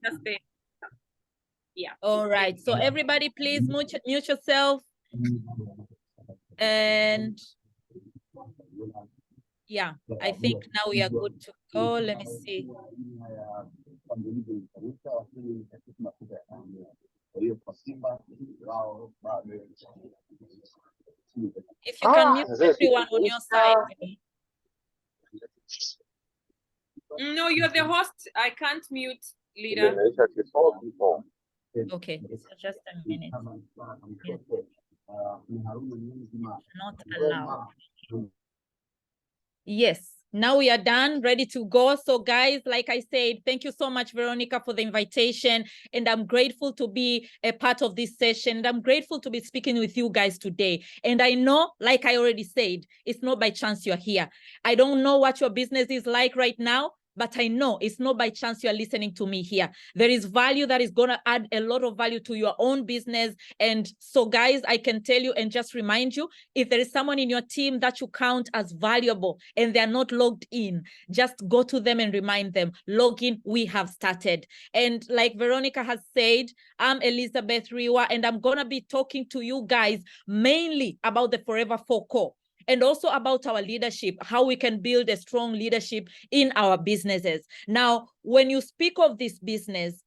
just say, yeah. All right. So everybody, please mute yourself. And yeah, I think now we are good to go. Let me see. If you can mute everyone on your side. No, you're the host. I can't mute, leader. Okay, so just a minute. Not allowed. Yes, now we are done, ready to go. So guys, like I said, thank you so much, Veronica, for the invitation. And I'm grateful to be a part of this session. And I'm grateful to be speaking with you guys today. And I know, like I already said, it's not by chance you're here. I don't know what your business is like right now, but I know it's not by chance you're listening to me here. There is value that is going to add a lot of value to your own business. And so guys, I can tell you and just remind you, if there is someone in your team that you count as valuable and they're not logged in, just go to them and remind them, log in, we have started. And like Veronica has said, I'm Elizabeth Riwa, and I'm going to be talking to you guys mainly about the Forever 4 Core. And also about our leadership, how we can build a strong leadership in our businesses. Now, when you speak of this business,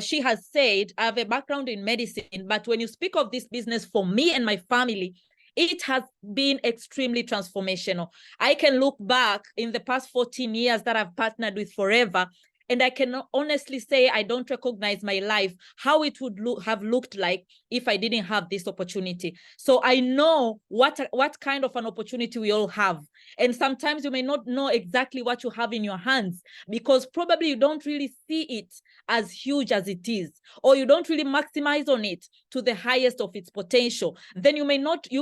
she has said, I have a background in medicine, but when you speak of this business for me and my family, it has been extremely transformational. I can look back in the past 14 years that I've partnered with Forever, and I can honestly say I don't recognize my life, how it would have looked like if I didn't have this opportunity. So I know what kind of an opportunity we all have. And sometimes you may not know exactly what you have in your hands because probably you don't really see it as huge as it is, or you don't really maximize on it to the highest of its potential. Then you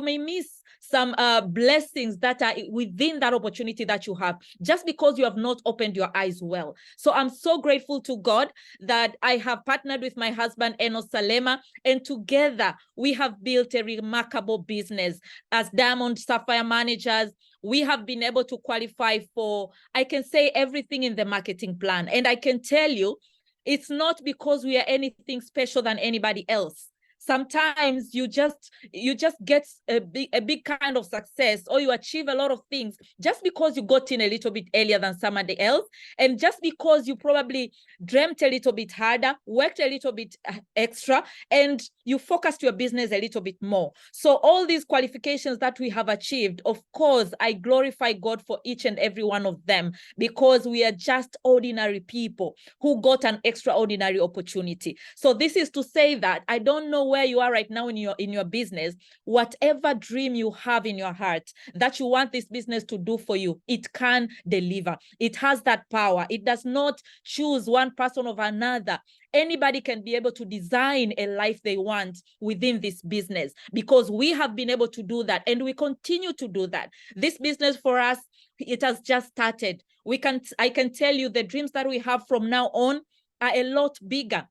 may miss some blessings that are within that opportunity that you have, just because you have not opened your eyes well. So I'm so grateful to God that I have partnered with my husband, Enos Salema, and together we have built a remarkable business. As Diamond Sapphire managers, we have been able to qualify for, I can say, everything in the marketing plan. And I can tell you, it's not because we are anything special than anybody else. Sometimes you just get a big kind of success, or you achieve a lot of things just because you got in a little bit earlier than somebody else, and just because you probably dreamt a little bit harder, worked a little bit extra, and you focused your business a little bit more. So all these qualifications that we have achieved, of course, I glorify God for each and every one of them, because we are just ordinary people who got an extraordinary opportunity. So this is to say that I don't know where you are right now in your business. Whatever dream you have in your heart that you want this business to do for you, it can deliver. It has that power. It does not choose one person over another. Anybody can be able to design a life they want within this business, because we have been able to do that, and we continue to do that. This business for us, it has just started. I can tell you the dreams that we have from now on are a lot bigger.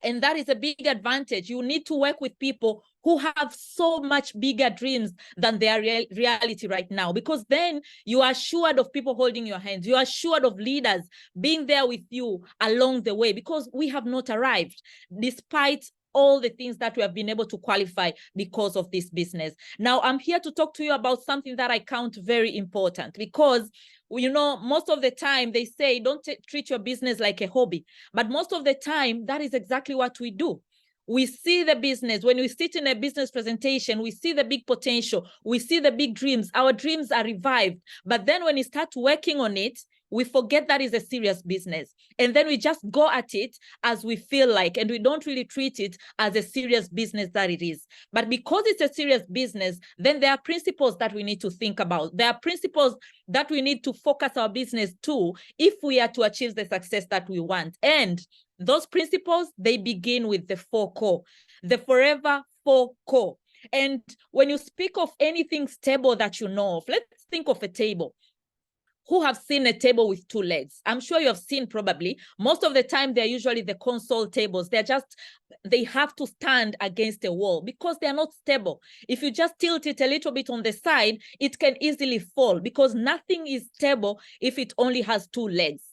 And that is a big advantage. You need to work with people who have so much bigger dreams than their reality right now, because then you are assured of people holding your hands. You are assured of leaders being there with you along the way, because we have not arrived, despite all the things that we have been able to qualify because of this business. Now, I'm here to talk to you about something that I count very important, because most of the time they say don't treat your business like a hobby, but most of the time that is exactly what we do. We see the business. When we sit in a business presentation, we see the big potential, we see the big dreams, our dreams are revived. But then when we start working on it, we forget that is a serious business. And then we just go at it as we feel like, and we don't really treat it as a serious business that it is. But because it's a serious business, then there are principles that we need to think about. There are principles that we need to focus our business to if we are to achieve the success that we want. And those principles, they begin with the 4 core, the Forever 4 core. And when you speak of anything stable that you know of, let's think of a table. Who have seen a table with 2 legs? I'm sure you have seen, probably. Most of the time, they're usually the console tables. They have to stand against a wall because they're not stable. If you just tilt it a little bit on the side, it can easily fall, because nothing is stable if it only has 2 legs.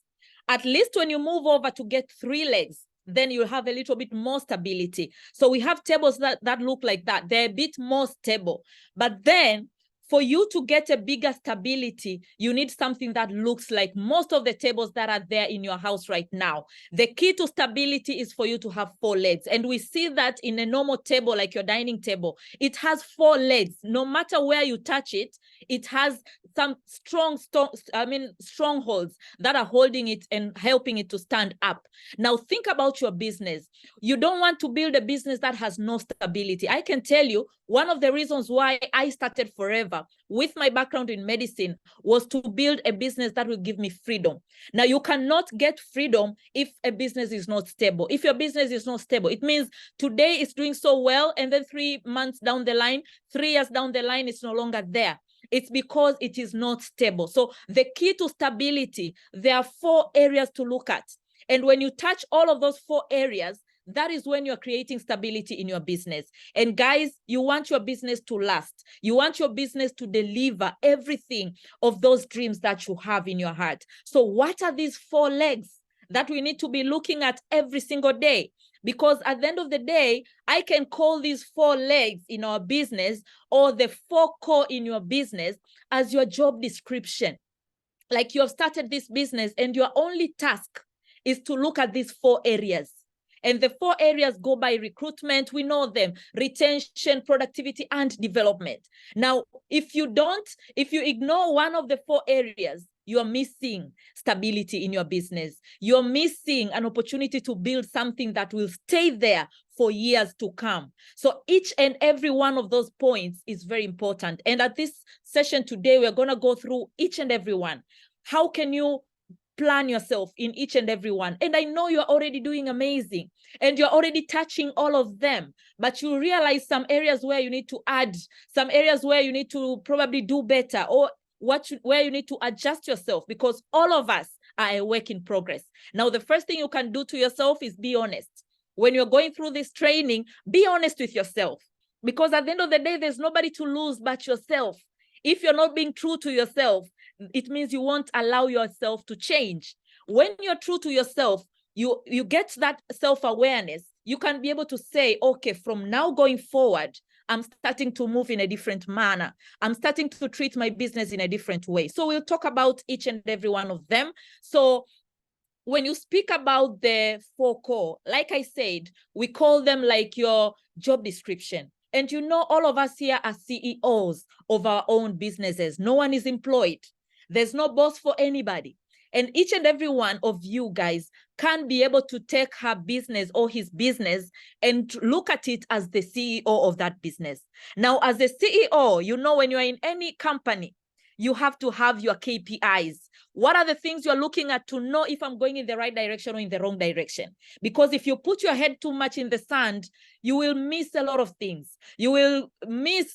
At least when you move over to get 3 legs, then you'll have a little bit more stability. So we have tables that look like that. They're a bit more stable. But then for you to get a bigger stability, you need something that looks like most of the tables that are there in your house right now. The key to stability is for you to have 4 legs. And we see that in a normal table, like your dining table, it has 4 legs. No matter where you touch it, it has some strongholds that are holding it and helping it to stand up. Now think about your business. You don't want to build a business that has no stability. I can tell you, one of the reasons why I started Forever with my background in medicine was to build a business that will give me freedom. Now, you cannot get freedom if a business is not stable. If your business is not stable, it means today it's doing so well, and then 3 months down the line, 3 years down the line, it's no longer there. It's because it is not stable. So the key to stability, there are 4 areas to look at. And when you touch all of those 4 areas, that is when you're creating stability in your business. And guys, you want your business to last. You want your business to deliver everything of those dreams that you have in your heart. So what are these 4 legs that we need to be looking at every single day? Because at the end of the day, I can call these 4 legs in our business, or the 4 core in your business, as your job description. Like you have started this business and your only task is to look at these 4 areas. And the 4 areas go by recruitment. We know them: retention, productivity, and development. Now, if you ignore one of the 4 areas, you are missing stability in your business. You're missing an opportunity to build something that will stay there for years to come. So each and every one of those points is very important. And at this session today, we're going to go through each and every one. How can you plan yourself in each and every one? And I know you're already doing amazing and you're already touching all of them, but you realize some areas where you need to add, some areas where you need to probably do better, or where you need to adjust yourself, because all of us are a work in progress. Now, the first thing you can do to yourself is be honest. When you're going through this training, be honest with yourself, because at the end of the day, there's nobody to lose but yourself. If you're not being true to yourself, it means you won't allow yourself to change. When you're true to yourself, you get that self-awareness. You can be able to say, okay, from now going forward, I'm starting to move in a different manner. I'm starting to treat my business in a different way. So we'll talk about each and every one of them. So when you speak about the 4 core, like I said, we call them like your job description. And you know, all of us here are CEOs of our own businesses. No one is employed. There's no boss for anybody. And each and every one of you guys can be able to take her business or his business and look at it as the CEO of that business. Now, as a CEO, you know, when you're in any company, you have to have your KPIs. What are the things you're looking at to know if I'm going in the right direction or in the wrong direction? Because if you put your head too much in the sand, you will miss a lot of things. You will miss,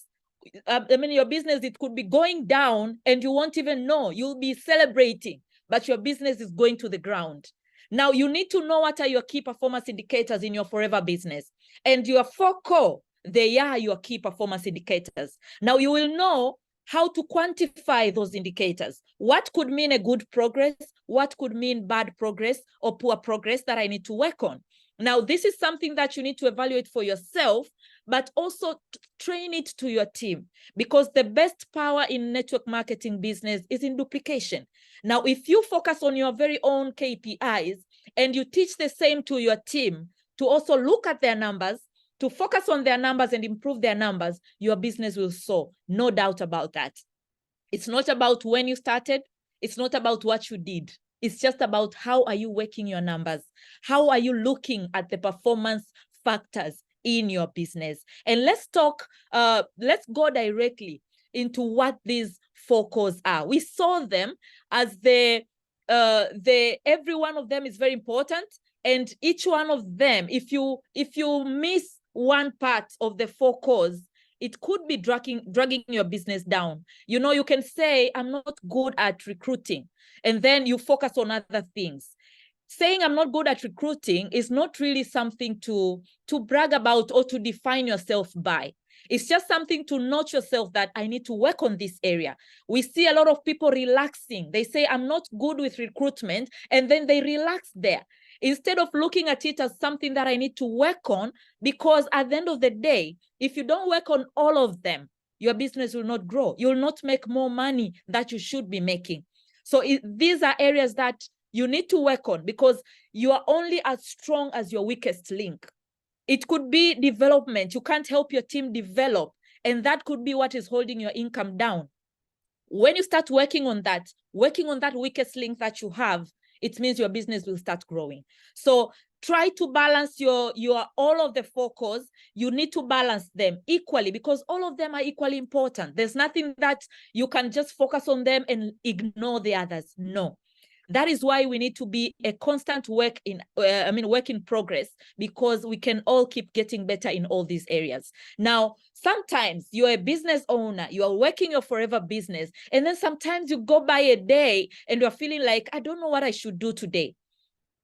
your business, it could be going down and you won't even know. You'll be celebrating, but your business is going to the ground. Now, you need to know what are your key performance indicators in your Forever business. And your 4 core, they are your key performance indicators. Now, you will know how to quantify those indicators. What could mean a good progress? What could mean bad progress or poor progress that I need to work on? Now, this is something that you need to evaluate for yourself, but also train it to your team, because the best power in network marketing business is in duplication. Now, if you focus on your very own KPIs and you teach the same to your team to also look at their numbers, to focus on their numbers and improve their numbers, your business will soar. No doubt about that. It's not about when you started. It's not about what you did. It's just about how are you working your numbers? How are you looking at the performance factors in your business? And let's go directly into what these 4 cores are. We saw them as every one of them is very important. And each one of them, if you miss one part of the 4 cores, it could be dragging your business down. You know, you can say, I'm not good at recruiting, and then you focus on other things. Saying I'm not good at recruiting is not really something to brag about or to define yourself by. It's just something to note yourself that I need to work on this area. We see a lot of people relaxing. They say, I'm not good with recruitment, and then they relax there. Instead of looking at it as something that I need to work on, because at the end of the day, if you don't work on all of them, your business will not grow. You'll not make more money that you should be making. So these are areas that you need to work on, because you are only as strong as your weakest link. It could be development. You can't help your team develop, and that could be what is holding your income down. When you start working on that weakest link that you have, it means your business will start growing. So try to balance your all of the focus. You need to balance them equally, because all of them are equally important. There's nothing that you can just focus on them and ignore the others. No. That is why we need to be a constant work in progress, because we can all keep getting better in all these areas. Now, sometimes you're a business owner, you are working your forever business, and then sometimes you go by a day and you're feeling like, I don't know what I should do today.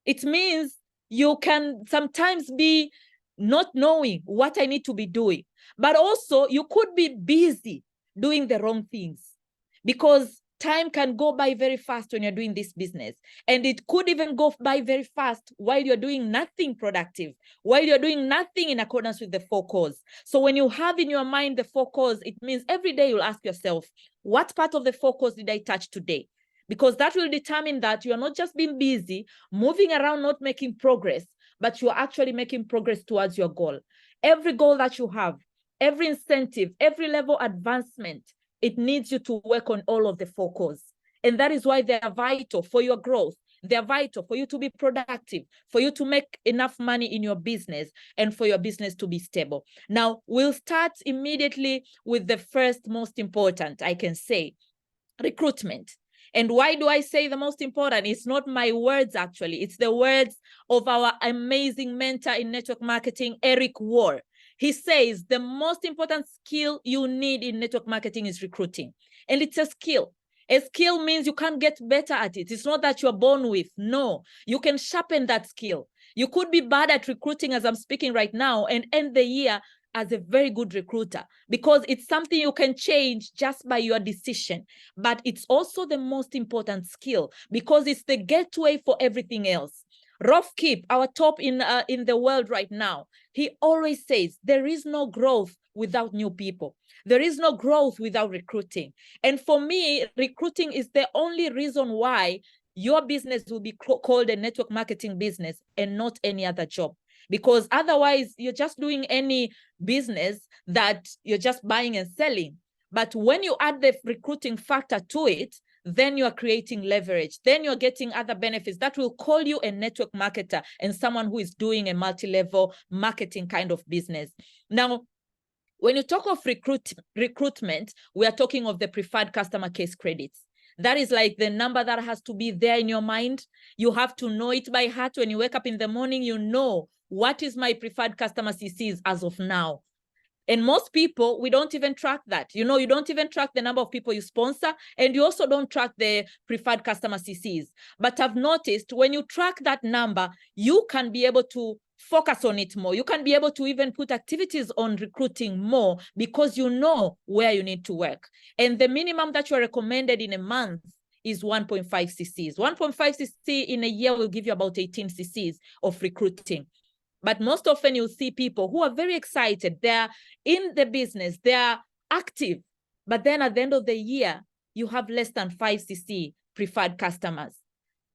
It means you can sometimes be not knowing what I need to be doing, but also you could be busy doing the wrong things, because time can go by very fast when you're doing this business. And it could even go by very fast while you're doing nothing productive, while you're doing nothing in accordance with the 4 cores. So when you have in your mind the 4 cores, it means every day you'll ask yourself, what part of the 4 cores did I touch today? Because that will determine that you're not just being busy, moving around, not making progress, but you're actually making progress towards your goal. Every goal that you have, every incentive, every level advancement, it needs you to work on all of the 4 cores. And that is why they are vital for your growth. They're vital for you to be productive, for you to make enough money in your business, and for your business to be stable. Now, we'll start immediately with the first most important, I can say, recruitment. And why do I say the most important? It's not my words, actually. It's the words of our amazing mentor in network marketing, Eric Warr. He says the most important skill you need in network marketing is recruiting. And it's a skill. A skill means you can't get better at it. It's not that you're born with. No, you can sharpen that skill. You could be bad at recruiting as I'm speaking right now and end the year as a very good recruiter, because it's something you can change just by your decision. But it's also the most important skill, because it's the gateway for everything else. Rolf Kipp, our top in the world right now, he always says there is no growth without new people. There is no growth without recruiting. And for me, recruiting is the only reason why your business will be called a network marketing business and not any other job. Because otherwise, you're just doing any business that you're just buying and selling. But when you add the recruiting factor to it, then you're creating leverage. Then you're getting other benefits that will call you a network marketer and someone who is doing a multi-level marketing kind of business. Now, when you talk of recruitment, we are talking of the preferred customer case credits. That is like the number that has to be there in your mind. You have to know it by heart. When you wake up in the morning, you know, what is my preferred customer CCs as of now? And most people, we don't even track that. You know, you don't even track the number of people you sponsor, and you also don't track the preferred customer CCs. But I've noticed when you track that number, you can be able to focus on it more. You can be able to even put activities on recruiting more, because you know where you need to work. And the minimum that you're recommended in a month is 1.5 CCs. 1.5 CC in a year will give you about 18 CCs of recruiting. But most often you'll see people who are very excited. They're in the business, they're active. But then at the end of the year, you have less than 5 CC preferred customers.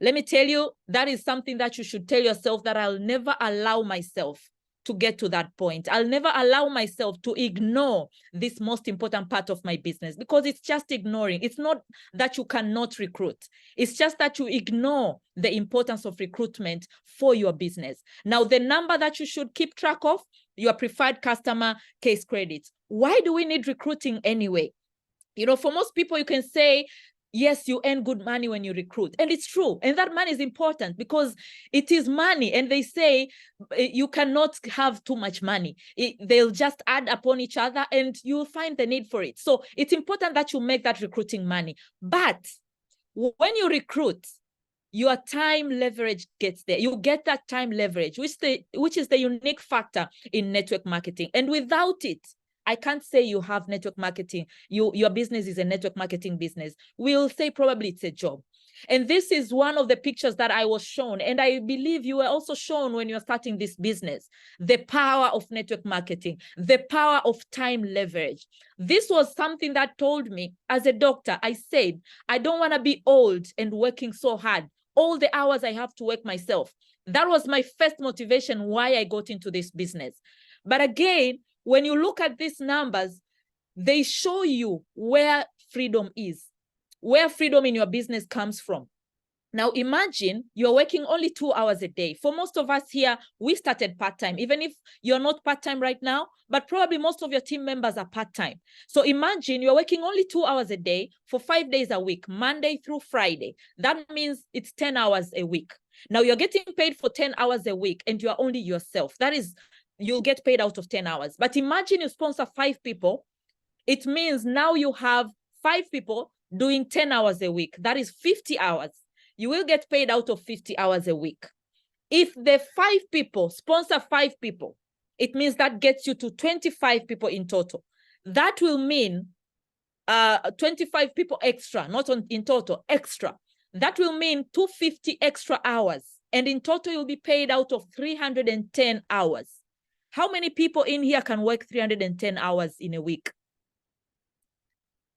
Let me tell you, that is something that you should tell yourself, that I'll never allow myself to get to that point. I'll never allow myself to ignore this most important part of my business, because it's just ignoring. It's not that you cannot recruit. It's just that you ignore the importance of recruitment for your business. Now, the number that you should keep track of, your preferred customer case credits. Why do we need recruiting anyway? You know, for most people, you can say, yes, you earn good money when you recruit. And it's true. And that money is important, because it is money. And they say you cannot have too much money. They'll just add upon each other and you'll find the need for it. So it's important that you make that recruiting money. But when you recruit, your time leverage gets there. You get that time leverage, which is the unique factor in network marketing. And without it, I can't say you have network marketing. Your business is a network marketing business. We'll say probably it's a job. And this is one of the pictures that I was shown. And I believe you were also shown when you're starting this business, the power of network marketing, the power of time leverage. This was something that told me as a doctor, I said, I don't want to be old and working so hard, all the hours I have to work myself. That was my first motivation why I got into this business. But again, when you look at these numbers, they show you where freedom is, where freedom in your business comes from. Now, imagine you're working only 2 hours a day. For most of us here, we started part-time, even if you're not part-time right now, but probably most of your team members are part-time. So imagine you're working only 2 hours a day for 5 days a week, Monday through Friday. That means it's 10 hours a week. Now you're getting paid for 10 hours a week and you're only yourself. That is, you'll get paid out of 10 hours. But imagine you sponsor 5 people. It means now you have 5 people doing 10 hours a week. That is 50 hours. You will get paid out of 50 hours a week. If the 5 people sponsor 5 people, it means that gets you to 25 people in total. That will mean 25 people extra, not in total, extra. That will mean 250 extra hours. And in total, you'll be paid out of 310 hours. How many people in here can work 310 hours in a week?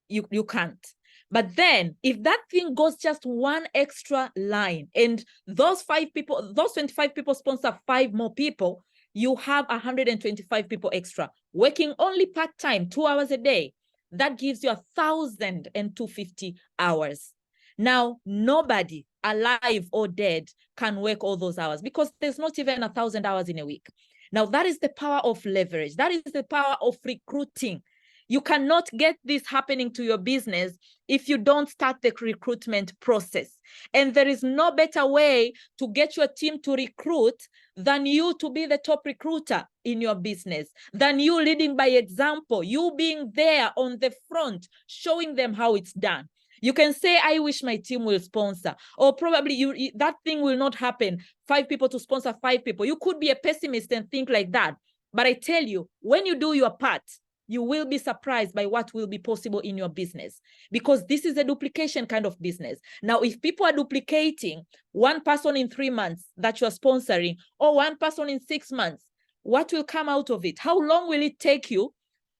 You can't. But then if that thing goes just one extra line and those 5 people, those 25 people sponsor 5 more people, you have 125 people extra working only part-time, 2 hours a day. That gives you 1,250 hours. Now, nobody alive or dead can work all those hours because there's not even 1,000 hours in a week. Now, that is the power of leverage. That is the power of recruiting. You cannot get this happening to your business if you don't start the recruitment process. And there is no better way to get your team to recruit than you to be the top recruiter in your business, than you leading by example, you being there on the front, showing them how it's done. You can say, I wish my team will sponsor, or probably that thing will not happen. 5 people to sponsor 5 people. You could be a pessimist and think like that. But I tell you, when you do your part, you will be surprised by what will be possible in your business, because this is a duplication kind of business. Now, if people are duplicating 1 person in 3 months that you're sponsoring, or 1 person in 6 months, what will come out of it? How long will it take you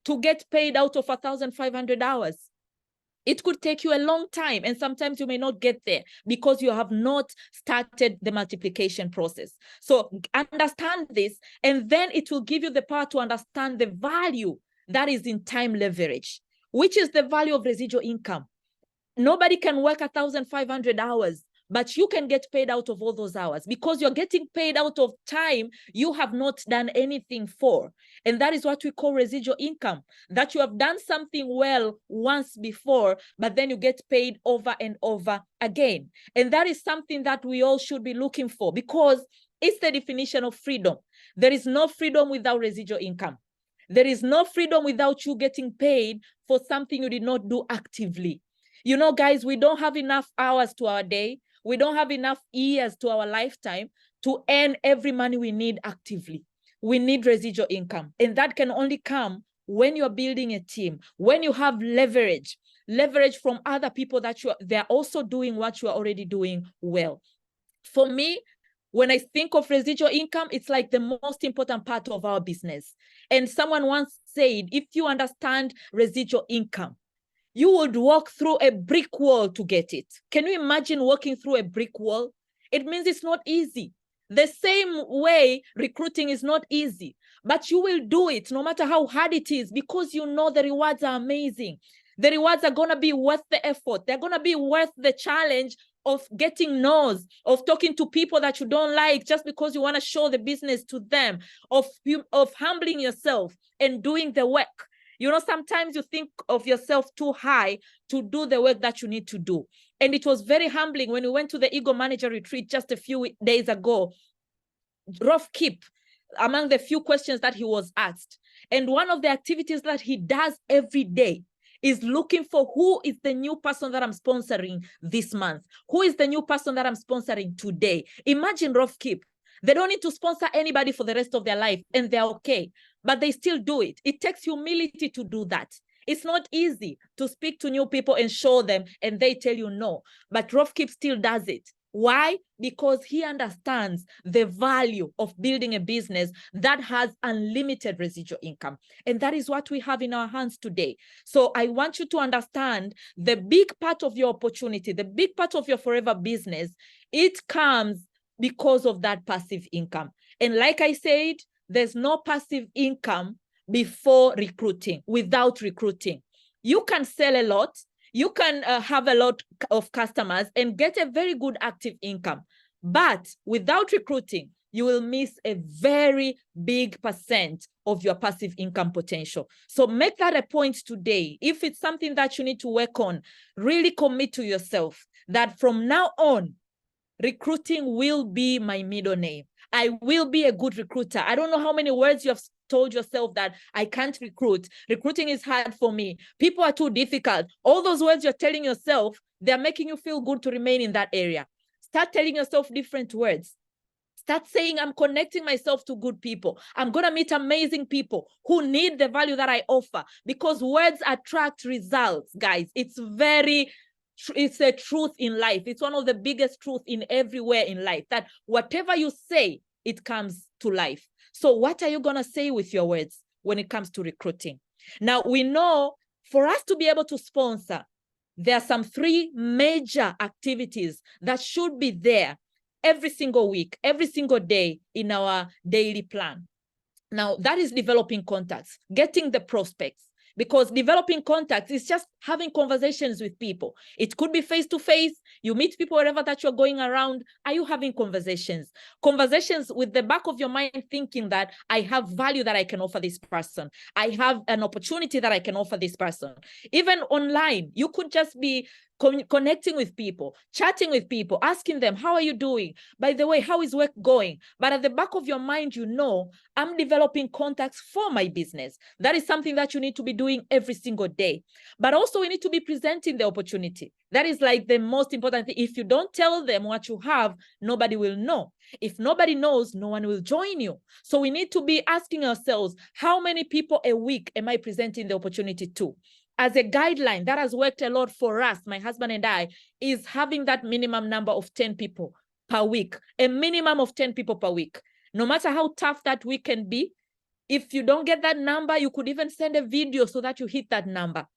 to get paid out of 1,500 hours? It could take you a long time, and sometimes you may not get there because you have not started the multiplication process. So understand this, and then it will give you the power to understand the value that is in time leverage, which is the value of residual income. Nobody can work 1,500 hours, but you can get paid out of all those hours because you're getting paid out of time you have not done anything for. And that is what we call residual income, that you have done something well once before, but then you get paid over and over again. And that is something that we all should be looking for, because it's the definition of freedom. There is no freedom without residual income. There is no freedom without you getting paid for something you did not do actively. You know, guys, we don't have enough hours to our day. We don't have enough years to our lifetime to earn every money we need actively. We need residual income. And that can only come when you're building a team, when you have leverage from other people that they're also doing what you are already doing well. For me, when I think of residual income, it's like the most important part of our business. And someone once said, if you understand residual income, you would walk through a brick wall to get it. Can you imagine walking through a brick wall? It means it's not easy. The same way recruiting is not easy, but you will do it no matter how hard it is, because you know the rewards are amazing. The rewards are going to be worth the effort. They're going to be worth the challenge of getting no's, of talking to people that you don't like just because you want to show the business to them, of humbling yourself and doing the work. You know, sometimes you think of yourself too high to do the work that you need to do. And it was very humbling when we went to the Ego Manager Retreat just a few days ago. Rolf Kip, among the few questions that he was asked, and one of the activities that he does every day is looking for who is the new person that I'm sponsoring this month. Who is the new person that I'm sponsoring today? Imagine Rolf Kip. They don't need to sponsor anybody for the rest of their life, and they're okay. but they still do it. It takes humility to do that. It's not easy to speak to new people and show them, and they tell you no. But Rofkip still does it. Why? Because he understands the value of building a business that has unlimited residual income. And that is what we have in our hands today. So I want you to understand the big part of your opportunity, the big part of your forever business, it comes because of that passive income. And like I said, there's no passive income before recruiting, without recruiting. You can sell a lot, you can have a lot of customers and get a very good active income. But without recruiting, you will miss a very big percent of your passive income potential. So make that a point today. If it's something that you need to work on, really commit to yourself that from now on, recruiting will be my middle name. I will be a good recruiter. I don't know how many words you have told yourself that I can't recruit. Recruiting is hard for me. People are too difficult. All those words you're telling yourself, they're making you feel good to remain in that area. Start telling yourself different words. Start saying, I'm connecting myself to good people. I'm going to meet amazing people who need the value that I offer, because words attract results, guys. It's a truth in life. It's one of the biggest truths in everywhere in life, that whatever you say, it comes to life. So what are you going to say with your words when it comes to recruiting? Now, we know for us to be able to sponsor, there are some 3 major activities that should be there every single week, every single day in our daily plan. Now, that is developing contacts, getting the prospects, because developing contacts is just having conversations with people. It could be face-to-face. You meet people wherever that you're going around. Are you having conversations? Conversations with the back of your mind, thinking that I have value that I can offer this person. I have an opportunity that I can offer this person. Even online, you could just be connecting with people, chatting with people, asking them, how are you doing? By the way, how is work going? But at the back of your mind, you know, I'm developing contacts for my business. That is something that you need to be doing every single day. But also we need to be presenting the opportunity. That is like the most important thing. If you don't tell them what you have, nobody will know. If nobody knows, no one will join you. So we need to be asking ourselves, how many people a week am I presenting the opportunity to? As a guideline that has worked a lot for us, my husband and I, is having that minimum number of 10 people per week, a minimum of 10 people per week. No matter how tough that week can be, if you don't get that number, you could even send a video so that you hit that number.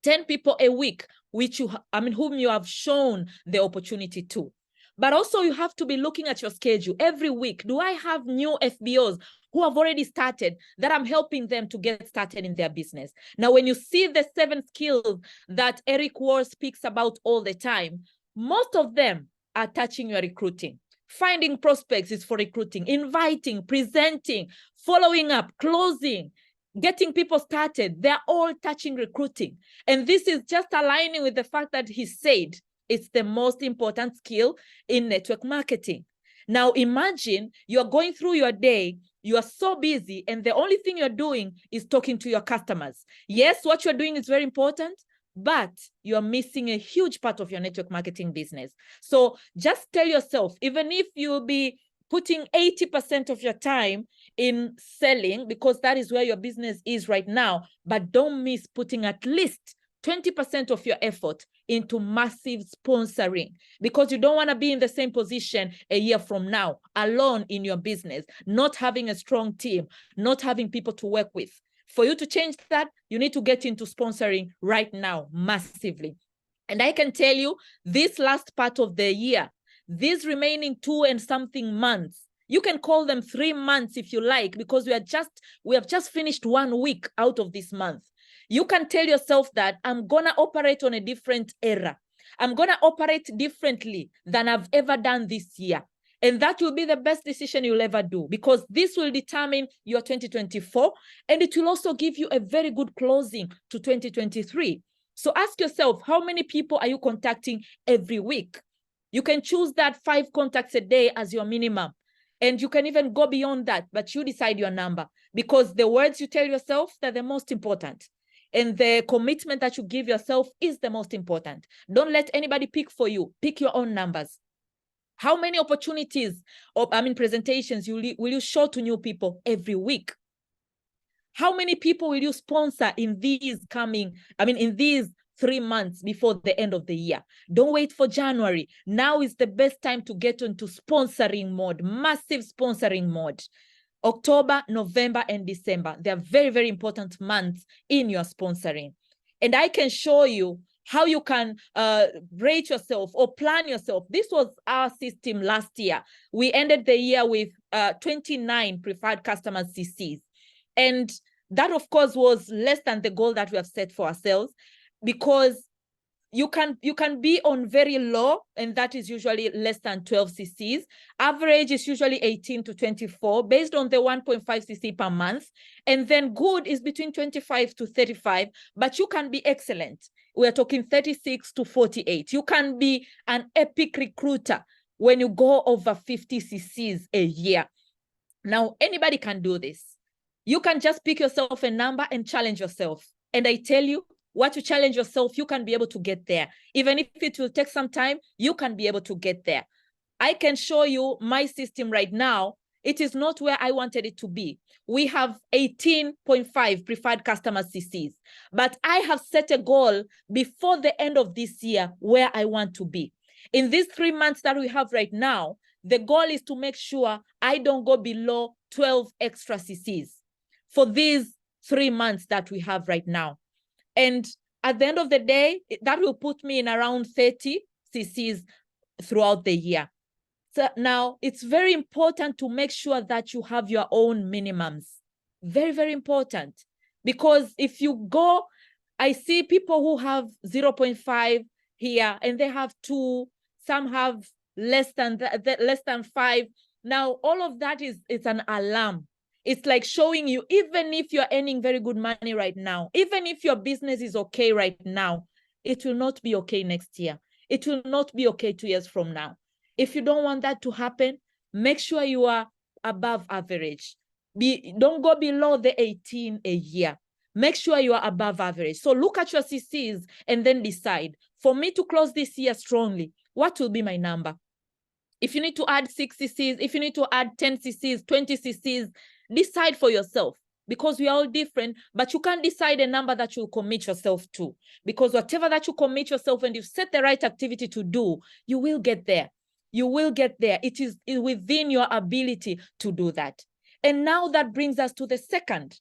10 people a week, whom you have shown the opportunity to. But also you have to be looking at your schedule every week. Do I have new FBOs who have already started that I'm helping them to get started in their business? Now, when you see the 7 skills that Eric Ward speaks about all the time, most of them are touching your recruiting. Finding prospects is for recruiting, inviting, presenting, following up, closing, getting people started. They're all touching recruiting. And this is just aligning with the fact that he said it's the most important skill in network marketing. Now, imagine you're going through your day, you are so busy, and the only thing you're doing is talking to your customers. Yes, what you're doing is very important, but you're missing a huge part of your network marketing business. So just tell yourself, even if you'll be putting 80% of your time in selling, because that is where your business is right now, but don't miss putting at least 20% of your effort into massive sponsoring, because you don't want to be in the same position a year from now, alone in your business, not having a strong team, not having people to work with. For you to change that, you need to get into sponsoring right now, massively. And I can tell you, this last part of the year, these remaining 2 and something months, you can call them 3 months if you like, because we have just finished 1 week out of this month. You can tell yourself that I'm going to operate on a different era. I'm going to operate differently than I've ever done this year. And that will be the best decision you'll ever do, because this will determine your 2024, and it will also give you a very good closing to 2023. So ask yourself, how many people are you contacting every week? You can choose that 5 contacts a day as your minimum. And you can even go beyond that, but you decide your number, because the words you tell yourself, they're the most important. And the commitment that you give yourself is the most important. Don't let anybody pick for you. Pick your own numbers. How many opportunities presentations will you show to new people every week? How many people will you sponsor in these 3 months before the end of the year? Don't wait for January. Now is the best time to get into sponsoring mode, massive sponsoring mode. October, November, and December. They are very, very important months in your sponsoring. And I can show you how you can rate yourself or plan yourself. This was our system last year. We ended the year with 29 preferred customers CCs. And that, of course, was less than the goal that we have set for ourselves, because you can be on very low, and that is usually less than 12 CCs. Average is usually 18 to 24 based on the 1.5 CC per month. And then good is between 25 to 35, but you can be excellent. We're talking 36 to 48. You can be an epic recruiter when you go over 50 CCs a year. Now, anybody can do this. You can just pick yourself a number and challenge yourself. And I tell you, what you challenge yourself, you can be able to get there. Even if it will take some time, you can be able to get there. I can show you my system right now. It is not where I wanted it to be. We have 18.5 preferred customer CCs, but I have set a goal before the end of this year where I want to be. In these 3 months that we have right now, the goal is to make sure I don't go below 12 extra CCs for these 3 months that we have right now. And at the end of the day, that will put me in around 30 CCs throughout the year. So now it's very important to make sure that you have your own minimums. Very, very important. Because if you go, I see people who have 0.5 here and they have 2, some have less than 5. Now, all of that is an alarm. It's like showing you, even if you're earning very good money right now, even if your business is okay right now, it will not be okay next year. It will not be okay 2 years from now. If you don't want that to happen, make sure you are above average. Don't go below the 18 a year. Make sure you are above average. So look at your CCs and then decide, for me to close this year strongly, what will be my number? If you need to add 6 CCs, if you need to add 10 CCs, 20 CCs, decide for yourself, because we are all different, but you can't decide a number that you'll commit yourself to, because whatever that you commit yourself and you set the right activity to do, you will get there. You will get there. It is within your ability to do that. And now that brings us to the second,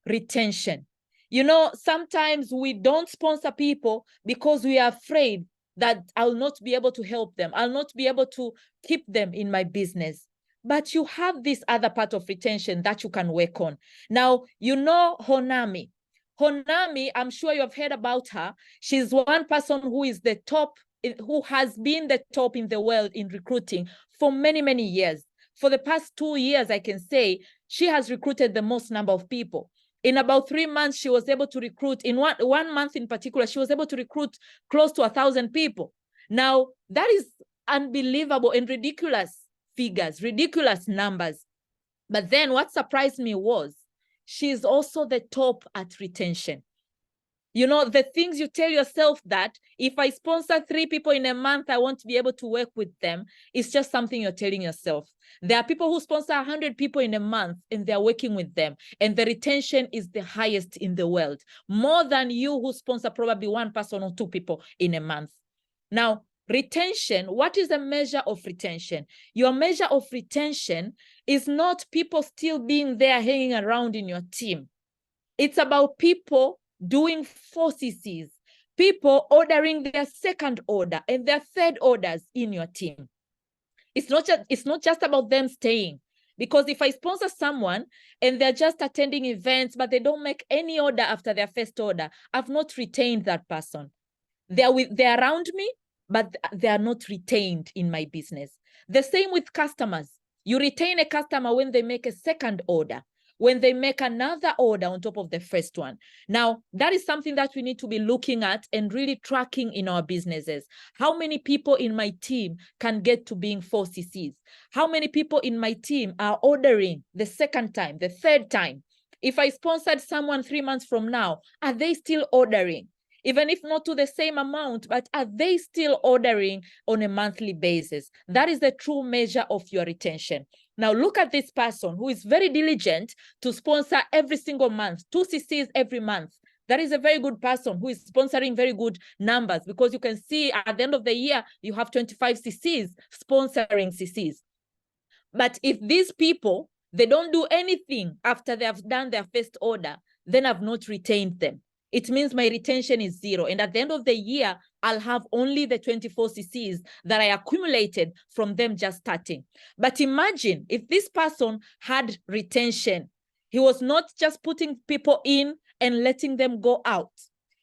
retention. You know, sometimes we don't sponsor people because we are afraid that I'll not be able to help them. I'll not be able to keep them in my business. But you have this other part of retention that you can work on. Now, you know Honami. Honami, I'm sure you have heard about her. She's one person who is the top, who has been the top in the world in recruiting for many, many years. For the past 2 years, I can say she has recruited the most number of people. In about 3 months, she was able to recruit, in one month in particular, she was able to recruit close to 1,000 people. Now, that is unbelievable and ridiculous figures, ridiculous numbers. But then what surprised me was she's also the top at retention. You know, the things you tell yourself that if I sponsor 3 people in a month, I won't be able to work with them. It's just something you're telling yourself. There are people who sponsor 100 people in a month and they're working with them. And the retention is the highest in the world, more than you who sponsor probably 1 person or 2 people in a month. Now, retention, what is a measure of retention? Your measure of retention is not people still being there hanging around in your team. It's about people doing 4 CCs, people ordering their second order and their third orders in your team. It's not just about them staying, because if I sponsor someone and they're just attending events, but they don't make any order after their first order, I've not retained that person. They're around me, but they are not retained in my business. The same with customers. You retain a customer when they make a second order, when they make another order on top of the first one. Now, that is something that we need to be looking at and really tracking in our businesses. How many people in my team can get to being 4 CCs? How many people in my team are ordering the second time, the third time? If I sponsored someone 3 months from now, are they still ordering? Even if not to the same amount, but are they still ordering on a monthly basis? That is the true measure of your retention. Now look at this person who is very diligent to sponsor every single month, 2 CCs every month. That is a very good person who is sponsoring very good numbers, because you can see at the end of the year, you have 25 CCs sponsoring CCs. But if these people, they don't do anything after they have done their first order, then I've not retained them. It means my retention is 0. And at the end of the year, I'll have only the 24 CCs that I accumulated from them just starting. But imagine if this person had retention. He was not just putting people in and letting them go out.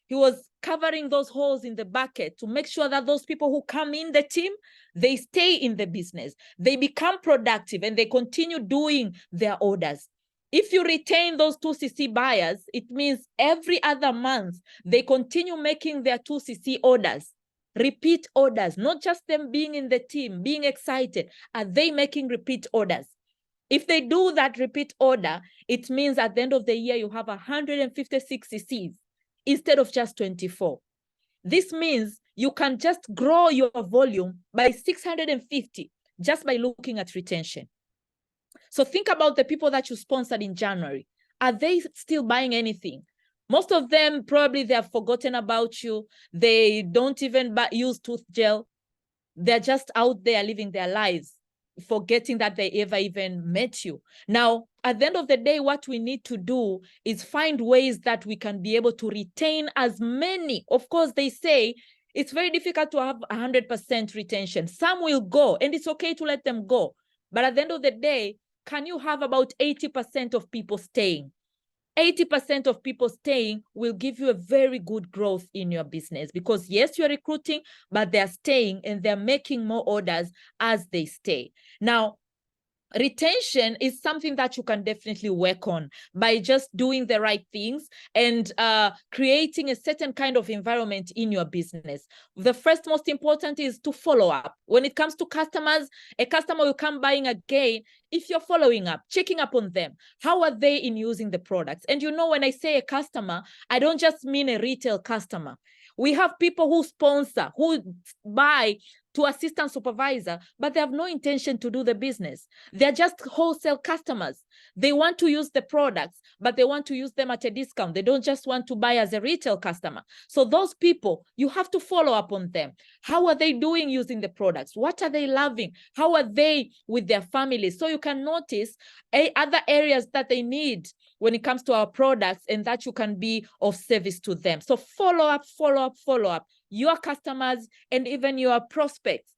He was covering those holes in the bucket to make sure that those people who come in the team, they stay in the business, they become productive, and they continue doing their orders. If you retain those 2 CC buyers, it means every other month, they continue making their 2 CC orders, repeat orders, not just them being in the team, being excited. Are they making repeat orders? If they do that repeat order, it means at the end of the year, you have 156 CCs instead of just 24. This means you can just grow your volume by 650 just by looking at retention. So think about the people that you sponsored in January. Are they still buying anything? Most of them, probably they have forgotten about you. They don't even use tooth gel. They're just out there living their lives, forgetting that they ever even met you. Now, at the end of the day, what we need to do is find ways that we can be able to retain as many. Of course, they say it's very difficult to have 100% retention. Some will go, and it's okay to let them go. But at the end of the day, can you have about 80% of people staying? 80% of people staying will give you a very good growth in your business, because yes, you're recruiting, but they're staying and they're making more orders as they stay. Now, retention is something that you can definitely work on by just doing the right things and creating a certain kind of environment in your business. The first most important is to follow up. When it comes to customers, a customer will come buying again if you're following up, checking up on them. How are they in using the products? And you know, when I say a customer, I don't just mean a retail customer. We have people who sponsor, who buy to assistant supervisor, but they have no intention to do the business. They're just wholesale customers. They want to use the products, but they want to use them at a discount. They don't just want to buy as a retail customer. So those people, you have to follow up on them. How are they doing using the products? What are they loving? How are they with their families? So you can notice other areas that they need when it comes to our products, and that you can be of service to them. So follow up, follow up, follow up. Your customers and even your prospects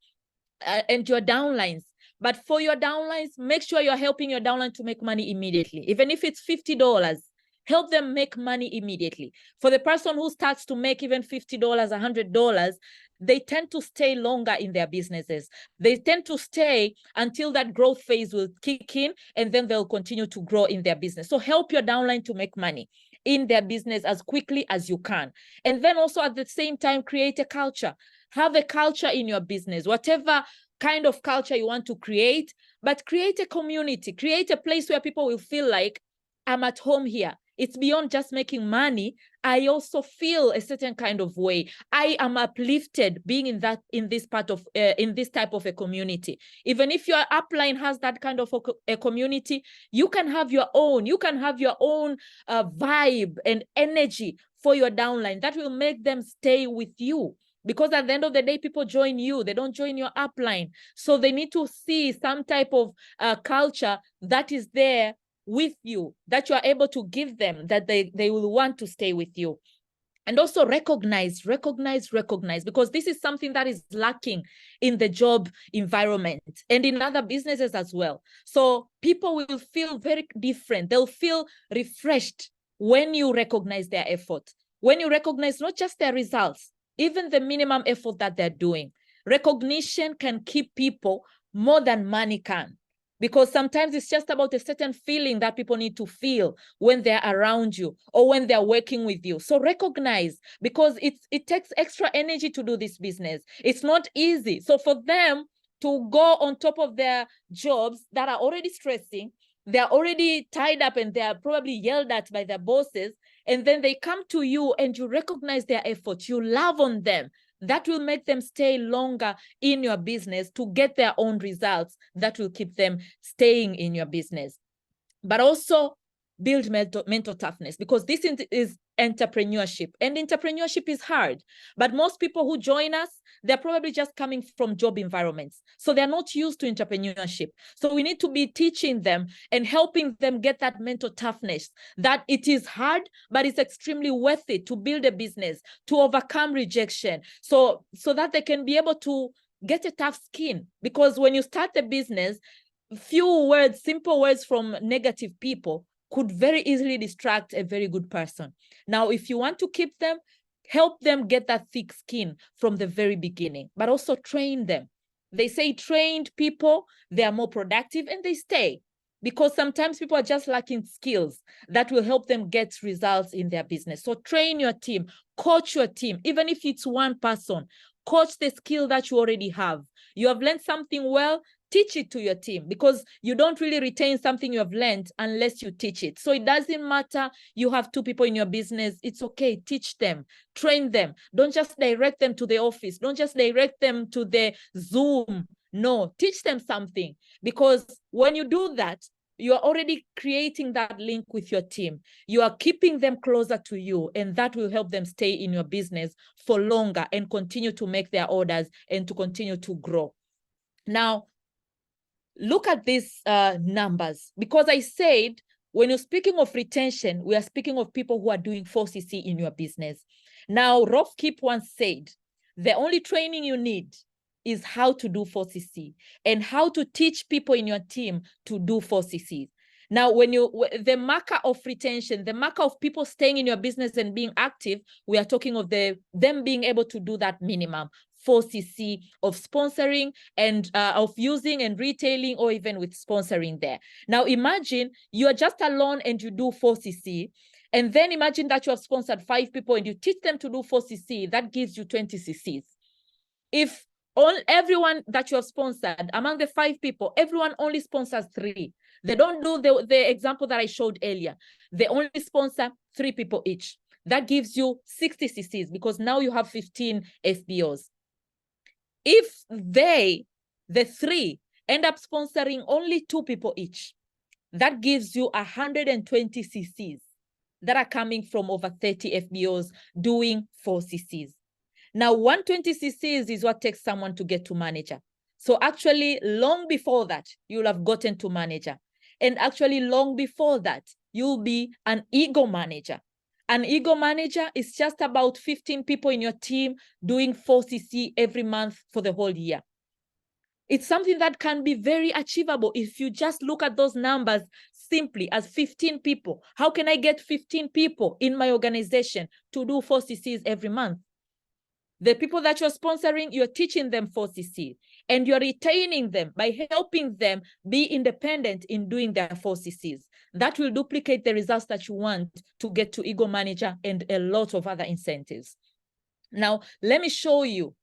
and your downlines. But for your downlines, make sure you're helping your downline to make money immediately. Even if it's $50, help them make money immediately. For the person who starts to make even $50, $100, they tend to stay longer in their businesses. They tend to stay until that growth phase will kick in, and then they'll continue to grow in their business. So help your downline to make money in their business as quickly as you can. And then also at the same time, create a culture. Have a culture in your business, whatever kind of culture you want to create, but create a community, create a place where people will feel like, I'm at home here. It's beyond just making money. I also feel a certain kind of way. I am uplifted being in this type of a community. Even if your upline has that kind of a community, you can have your own. You can have your own vibe and energy for your downline that will make them stay with you. Because at the end of the day, people join you. They don't join your upline. So they need to see some type of culture that is there with you, that you are able to give them, that they will want to stay with you. And also recognize, because this is something that is lacking in the job environment and in other businesses as well. So people will feel very different. They'll feel refreshed when you recognize their effort, when you recognize not just their results, even the minimum effort that they're doing. Recognition can keep people more than money can. Because sometimes it's just about a certain feeling that people need to feel when they're around you or when they're working with you. So recognize, because it takes extra energy to do this business. It's not easy. So for them to go on top of their jobs that are already stressing, they're already tied up and they're probably yelled at by their bosses, and then they come to you and you recognize their effort, you love on them, that will make them stay longer in your business to get their own results that will keep them staying in your business. But also build mental toughness, because this is entrepreneurship, and entrepreneurship is hard. But most people who join us, they're probably just coming from job environments, so they're not used to entrepreneurship. So we need to be teaching them and helping them get that mental toughness, that it is hard, but it's extremely worth it to build a business, to overcome rejection, so that they can be able to get a tough skin. Because when you start a business, few words, simple words from negative people could very easily distract a very good person. Now, if you want to keep them, help them get that thick skin from the very beginning, but also train them. They say trained people, they are more productive and they stay, because sometimes people are just lacking skills that will help them get results in their business. So train your team, coach your team, even if it's one person, coach the skill that you already have. You have learned something well, teach it to your team, because you don't really retain something you have learned unless you teach it. So it doesn't matter you have 2 people in your business. It's okay. Teach them, train them. Don't just direct them to the office. Don't just direct them to the Zoom. No, teach them something, because when you do that, you are already creating that link with your team. You are keeping them closer to you, and that will help them stay in your business for longer and continue to make their orders and to continue to grow. Now, look at these numbers, because I said, when you're speaking of retention, we are speaking of people who are doing 4CC in your business. Now, Rolf Kip once said, the only training you need is how to do 4CC and how to teach people in your team to do 4CCs. Now, the marker of retention, the marker of people staying in your business and being active, we are talking of them being able to do that minimum 4CC of sponsoring and of using and retailing, or even with sponsoring there. Now, imagine you are just alone and you do 4CC. And then imagine that you have sponsored 5 people and you teach them to do 4CC. That gives you 20 CCs. If everyone that you have sponsored, among the 5 people, everyone only sponsors 3. They don't do the example that I showed earlier. They only sponsor 3 people each. That gives you 60 CCs, because now you have 15 FBOs. If the 3, end up sponsoring only 2 people each, that gives you 120 CCs that are coming from over 30 FBOs doing 4CCs. Now, 120 CCs is what takes someone to get to manager. So actually, long before that, you'll have gotten to manager. And actually, long before that, you'll be an ego manager. An ego manager is just about 15 people in your team doing 4CC every month for the whole year. It's something that can be very achievable if you just look at those numbers simply as 15 people. How can I get 15 people in my organization to do 4CCs every month? The people that you're sponsoring, you're teaching them 4CC, and you're retaining them by helping them be independent in doing their 4CCs. That will duplicate the results that you want to get to ego manager and a lot of other incentives. Now, let me show you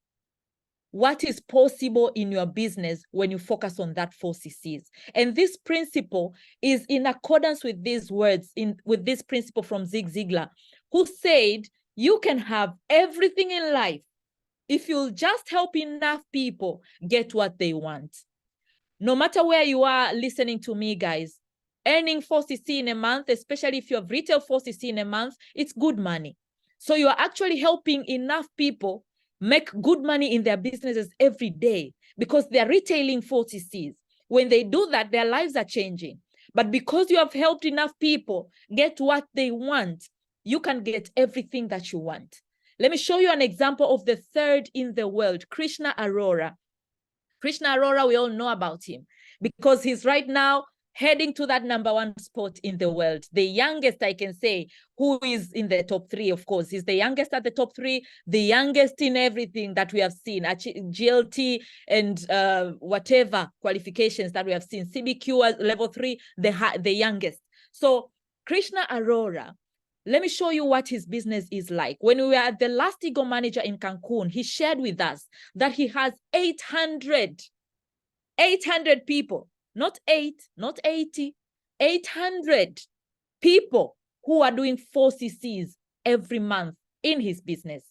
what is possible in your business when you focus on that 4CCs. And this principle is in accordance with these words, with this principle from Zig Ziglar, who said, you can have everything in life if you'll just help enough people get what they want. No matter where you are listening to me, guys, earning 4CC in a month, especially if you have retail 4CC in a month, it's good money. So you are actually helping enough people make good money in their businesses every day, because they're retailing 4CCs. When they do that, their lives are changing. But because you have helped enough people get what they want, you can get everything that you want. Let me show you an example of the 3rd in the world, Krishna Arora. Krishna Arora, we all know about him because he's right now heading to that #1 spot in the world. The youngest, I can say, who is in the top 3, of course. He's the youngest at the top 3, the youngest in everything that we have seen, GLT and whatever qualifications that we have seen. CBQ level 3, the youngest. So Krishna Arora, let me show you what his business is like. When we were at the last Ego Manager in Cancun, he shared with us that he has 800 people, not 8, not 80, 800 people who are doing 4CCs every month in his business.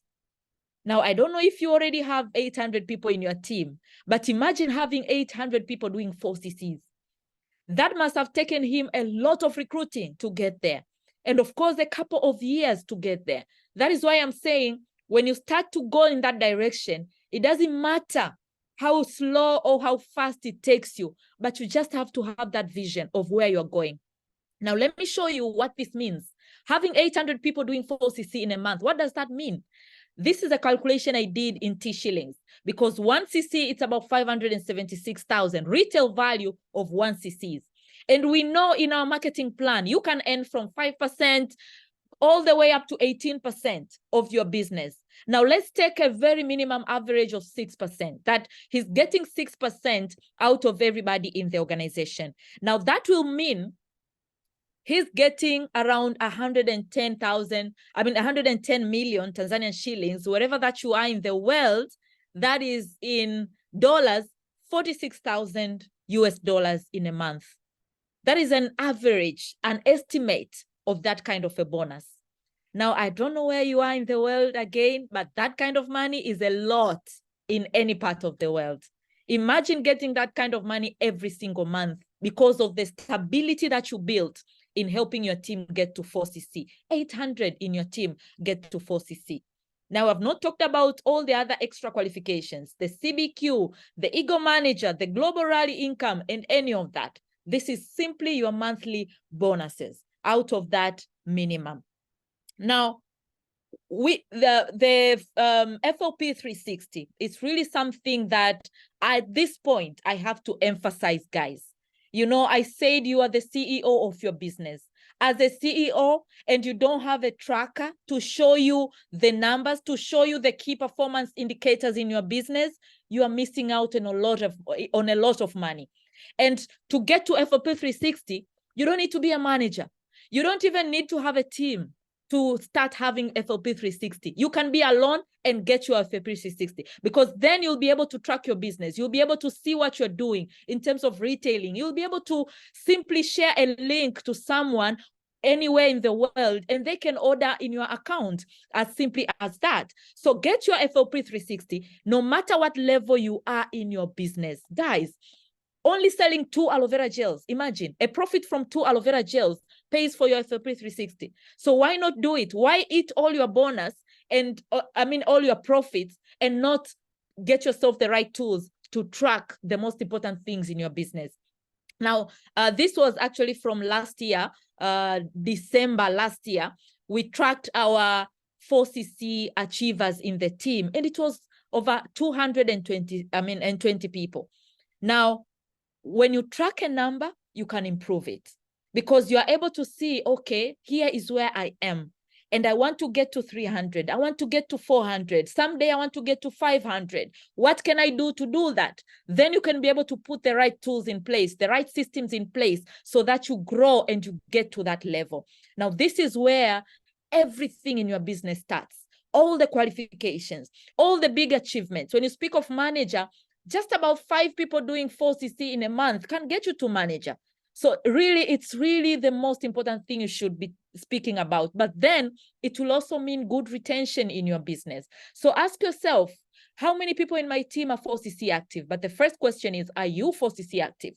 Now, I don't know if you already have 800 people in your team, but imagine having 800 people doing 4 CCs. That must have taken him a lot of recruiting to get there. And of course, a couple of years to get there. That is why I'm saying, when you start to go in that direction, it doesn't matter how slow or how fast it takes you, but you just have to have that vision of where you're going. Now, let me show you what this means. Having 800 people doing 4 CC in a month, what does that mean? This is a calculation I did in T shillings, because 1 CC, it's about 576,000 retail value of 1 CCs. And we know in our marketing plan, you can earn from 5% all the way up to 18% of your business. Now, let's take a very minimum average of 6%, that he's getting 6% out of everybody in the organization. Now, that will mean he's getting around 110,000, 110 million Tanzanian shillings, wherever that you are in the world, that is in dollars, 46,000 US dollars in a month. That is an average, an estimate of that kind of a bonus. Now, I don't know where you are in the world again, but that kind of money is a lot in any part of the world. Imagine getting that kind of money every single month because of the stability that you built in helping your team get to 4 CC. 800 in your team get to 4 CC. Now, I've not talked about all the other extra qualifications, the CBQ, the Eagle Manager, the Global Rally Income, and any of that. This is simply your monthly bonuses out of that minimum. Now, the FLP 360 is really something that at this point I have to emphasize, guys. You know, I said you are the CEO of your business. As a CEO, and you don't have a tracker to show you the numbers, to show you the key performance indicators in your business, you are missing out on a lot of money. And to get to FLP 360, you don't need to be a manager. You don't even need to have a team to start having FLP 360. You can be alone and get your FLP 360, because then you'll be able to track your business. You'll be able to see what you're doing in terms of retailing. You'll be able to simply share a link to someone anywhere in the world, and they can order in your account as simply as that. So get your FLP 360, no matter what level you are in your business. Guys, only selling 2 aloe vera gels. Imagine a profit from 2 aloe vera gels pays for your FLP 360. So why not do it? Why eat all your bonus and all your profits and not get yourself the right tools to track the most important things in your business? Now, this was actually from last year, December last year. We tracked our 4 CC achievers in the team, and it was over 220 people. Now, when you track a number, you can improve it, because you are able to see, okay, here is where I am, and I want to get to 300. I want to get to 400. Someday I want to get to 500. What can I do to do that? Then you can be able to put the right tools in place, the right systems in place, so that you grow and you get to that level. Now, this is where everything in your business starts. All the qualifications, all the big achievements. When you speak of manager, just about 5 people doing 4 CC in a month can get you to manager. So really, it's really the most important thing you should be speaking about. But then it will also mean good retention in your business. So ask yourself, how many people in my team are 4 CC active? But the first question is, are you 4 CC active?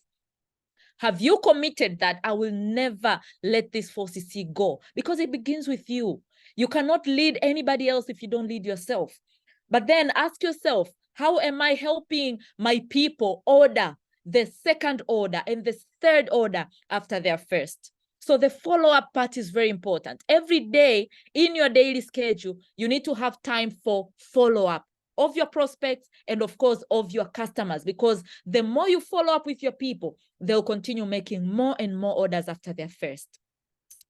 Have you committed that I will never let this 4 CC go? Because it begins with you. You cannot lead anybody else if you don't lead yourself. But then ask yourself, how am I helping my people order the second order and the third order after their first? So the follow-up part is very important. Every day in your daily schedule, you need to have time for follow-up of your prospects and, of course, of your customers, because the more you follow up with your people, they'll continue making more and more orders after their first.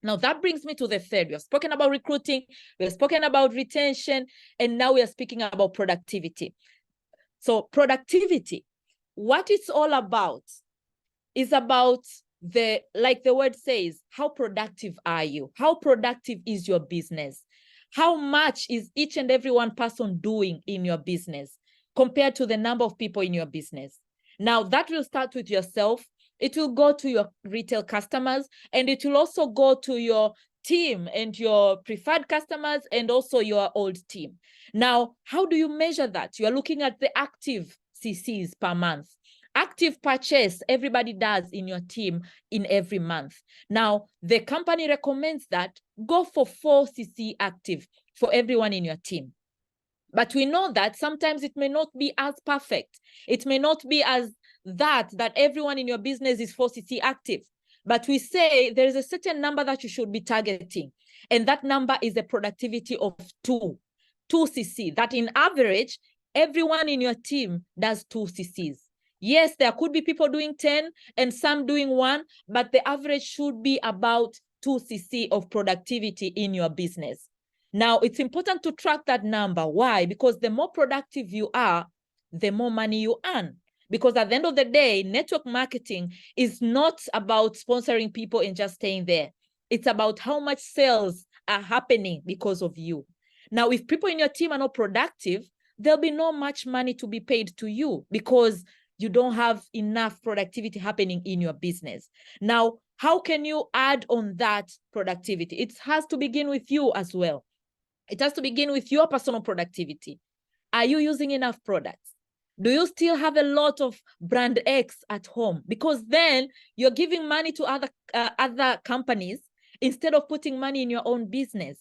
Now, that brings me to the third. We have spoken about recruiting, we have spoken about retention, and now we are speaking about productivity. So productivity, what it's all about is about like the word says, how productive are you? How productive is your business? How much is each and every one person doing in your business compared to the number of people in your business? Now, that will start with yourself. It will go to your retail customers, and it will also go to your team and your preferred customers and also your old team. Now, how do you measure that? You are looking at the active CCs per month. Active purchase, everybody does in your team in every month. Now, the company recommends that go for 4 CC active for everyone in your team. But we know that sometimes it may not be as perfect. It may not be as that everyone in your business is 4 CC active. But we say there is a certain number that you should be targeting. And that number is a productivity of 2 CC. That in average, everyone in your team does 2 CCs. Yes, there could be people doing 10 and some doing 1, but the average should be about 2 CC of productivity in your business. Now, it's important to track that number. Why? Because the more productive you are, the more money you earn. Because at the end of the day, network marketing is not about sponsoring people and just staying there. It's about how much sales are happening because of you. Now, if people in your team are not productive, there'll be not much money to be paid to you because you don't have enough productivity happening in your business. Now, how can you add on that productivity? It has to begin with you as well. It has to begin with your personal productivity. Are you using enough products? Do you still have a lot of brand X at home? Because then you're giving money to other companies instead of putting money in your own business.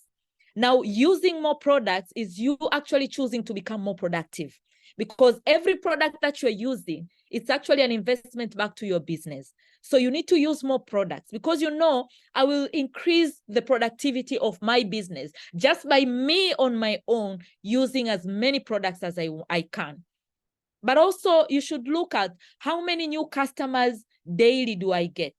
Now, using more products is you actually choosing to become more productive, because every product that you're using, it's actually an investment back to your business. So you need to use more products, because I will increase the productivity of my business just by me on my own using as many products as I can. But also you should look at how many new customers daily do I get.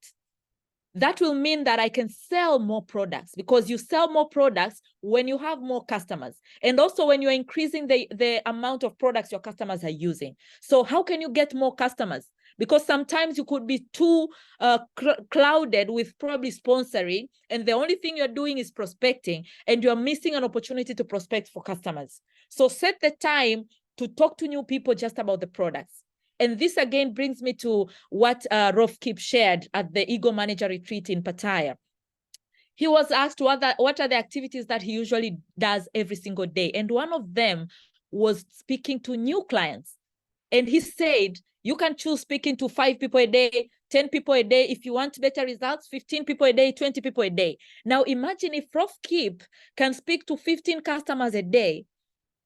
That will mean that I can sell more products, because you sell more products when you have more customers. And also when you're increasing the amount of products your customers are using. So how can you get more customers? Because sometimes you could be too clouded with probably sponsoring, and the only thing you're doing is prospecting, and you're missing an opportunity to prospect for customers. So set the time to talk to new people just about the products. And this again brings me to what Rolf Kip shared at the Ego Manager Retreat in Pattaya. He was asked what are the activities that he usually does every single day. And one of them was speaking to new clients. And he said, you can choose speaking to 5 people a day, 10 people a day. If you want better results, 15 people a day, 20 people a day. Now imagine if Rolf Kip can speak to 15 customers a day,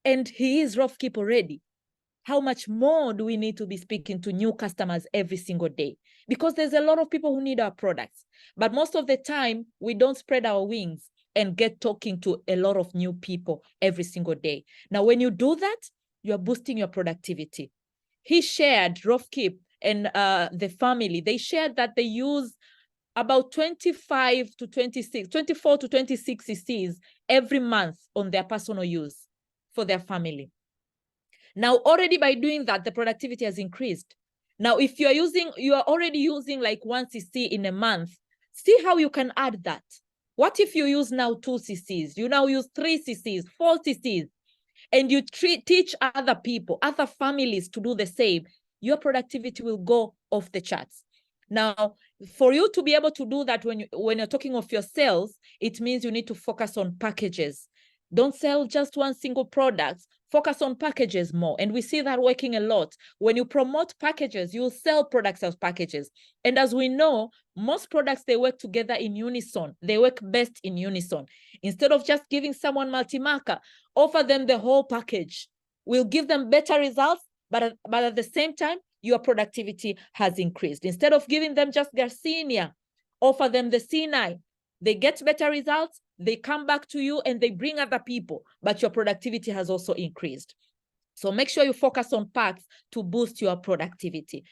and he is Rolf Kip already. How much more do we need to be speaking to new customers every single day? Because there's a lot of people who need our products. But most of the time, we don't spread our wings and get talking to a lot of new people every single day. Now, when you do that, you're boosting your productivity. He shared, Rolf Kip and the family, they shared that they use about 24 to 26 CCs every month on their personal use for their family. Now, already by doing that, the productivity has increased. Now, if you are already using like 1 CC in a month, see how you can add that. What if you use now 2 CCs? You now use 3 CCs, 4 CCs, and you teach other people, other families to do the same. Your productivity will go off the charts. Now, for you to be able to do that when you're talking of your sales, it means you need to focus on packages. Don't sell just one single product. Focus on packages more. And we see that working a lot. When you promote packages, you'll sell products as packages. And as we know, most products, they work together in unison. They work best in unison. Instead of just giving someone multi-marker, offer them the whole package. We'll give them better results, but at the same time, your productivity has increased. Instead of giving them just Garcinia, offer them the Sinai. They get better results, they come back to you, and they bring other people, but your productivity has also increased. So make sure you focus on packs to boost your productivity.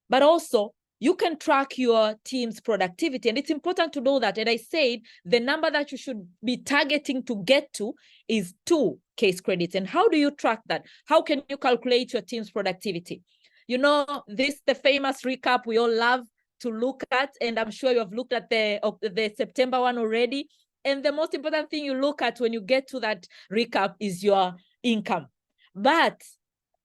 But also, you can track your team's productivity, and it's important to know that. And I said the number that you should be targeting to get to is 2 case credits. And how do you track that? How can you calculate your team's productivity? The famous recap we all love to look at, and I'm sure you have looked at the September one already. And the most important thing you look at when you get to that recap is your income. But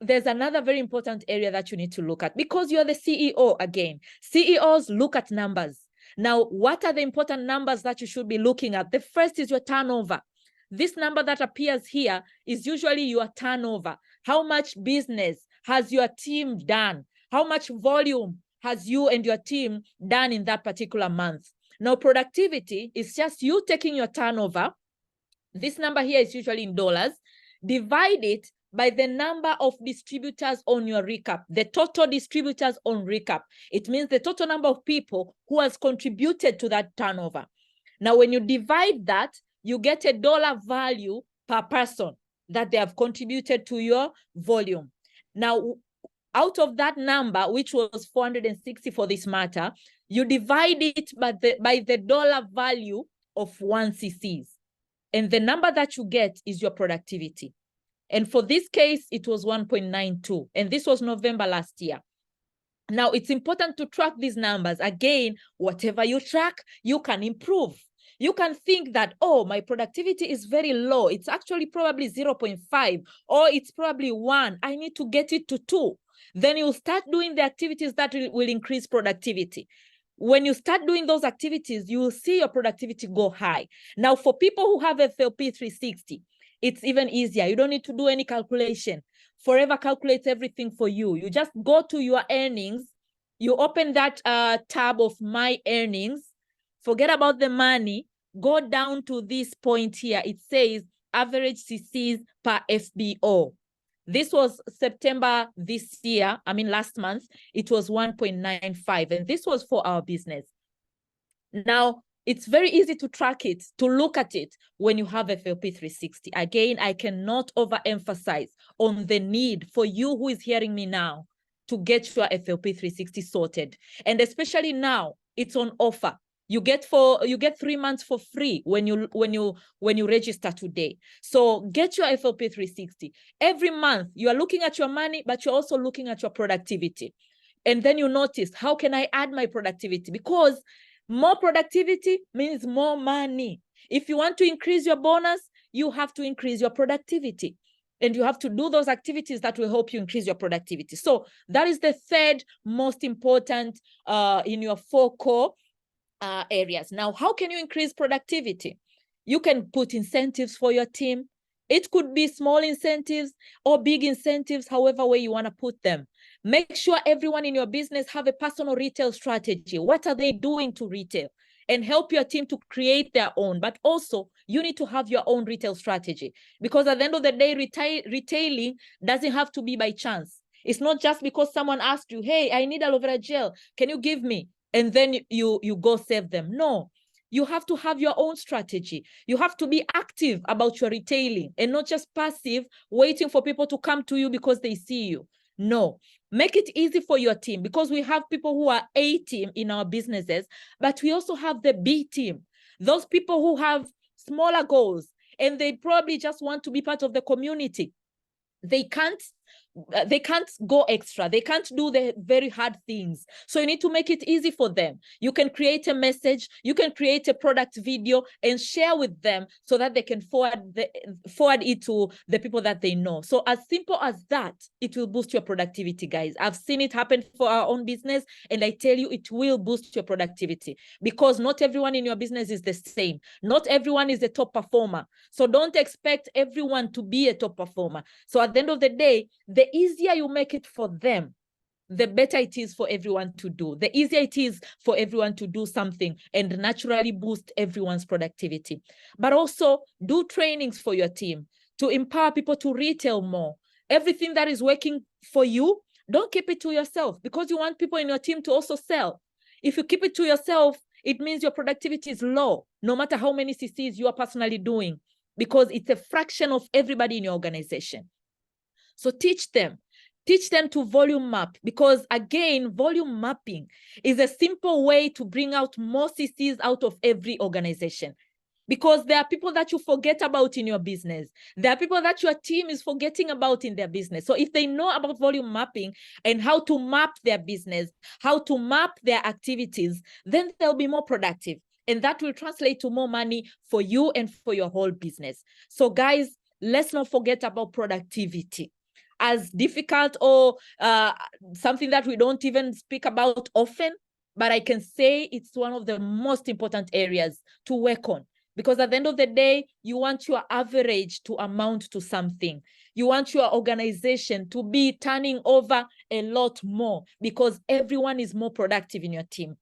there's another very important area that you need to look at, because you're the CEO again. CEOs look at numbers. Now, what are the important numbers that you should be looking at? The first is your turnover. This number that appears here is usually your turnover. How much business has your team done? How much volume has you and your team done in that particular month? Now, productivity is just you taking your turnover. This number here is usually in dollars. Divide it by the number of distributors on your recap, the total distributors on recap. It means the total number of people who has contributed to that turnover. Now, when you divide that, you get a dollar value per person that they have contributed to your volume. Now, out of that number, which was 460 for this matter, you divide it by the dollar value of 1 cc's. And the number that you get is your productivity. And for this case, it was 1.92. And this was November last year. Now, it's important to track these numbers. Again, whatever you track, you can improve. You can think that, oh, my productivity is very low. It's actually probably 0.5, or it's probably 1. I need to get it to 2. Then you'll start doing the activities that will increase productivity. When you start doing those activities, you will see your productivity go high. Now, for people who have FLP 360, it's even easier. You don't need to do any calculation. Forever calculates everything for you. You just go to your earnings. You open that tab of my earnings. Forget about the money. Go down to this point here. It says average CCs per FBO. This was September this year. I mean, last month, it was 1.95. And this was for our business. Now, it's very easy to track it, to look at it when you have FLP 360. Again, I cannot overemphasize on the need for you who is hearing me now to get your FLP 360 sorted. And especially now, it's on offer. You get 3 months for free when you register today. So get your FLP 360. Every month, you are looking at your money, but you're also looking at your productivity. And then you notice, how can I add my productivity? Because more productivity means more money. If you want to increase your bonus, you have to increase your productivity. And you have to do those activities that will help you increase your productivity. So that is the third most important in your 4 core areas. Now, how can you increase productivity? You can put incentives for your team. It could be small incentives or big incentives, however way you want to put them. Make sure everyone in your business have a personal retail strategy. What are they doing to retail? And help your team to create their own. But also, you need to have your own retail strategy. Because at the end of the day, retailing doesn't have to be by chance. It's not just because someone asked you, hey, I need aloe vera gel. Can you give me? And then you go save them. No, you have to have your own strategy. You have to be active about your retailing and not just passive, waiting for people to come to you because they see you. No, make it easy for your team, because we have people who are A team in our businesses, but we also have the B team. Those people who have smaller goals and they probably just want to be part of the community. They can't go extra. They can't do the very hard things. So you need to make it easy for them. You can create a message, you can create a product video and share with them so that they can forward it to the people that they know. So as simple as that, it will boost your productivity, guys. I've seen it happen for our own business, and I tell you, it will boost your productivity, because not everyone in your business is the same. Not everyone is a top performer. So don't expect everyone to be a top performer. So at the end of the day, the easier you make it for them, the better it is for everyone to do. The easier it is for everyone to do something and naturally boost everyone's productivity. But also do trainings for your team to empower people to retail more. Everything that is working for you, don't keep it to yourself, because you want people in your team to also sell. If you keep it to yourself, it means your productivity is low, no matter how many CCs you are personally doing, because it's a fraction of everybody in your organization. So teach them to volume map, because again, volume mapping is a simple way to bring out more CCs out of every organization. Because there are people that you forget about in your business. There are people that your team is forgetting about in their business. So if they know about volume mapping and how to map their business, how to map their activities, then they'll be more productive. And that will translate to more money for you and for your whole business. So guys, let's not forget about productivity. As difficult or something that we don't even speak about often, but I can say it's one of the most important areas to work on. Because at the end of the day, you want your average to amount to something. You want your organization to be turning over a lot more because everyone is more productive in your team.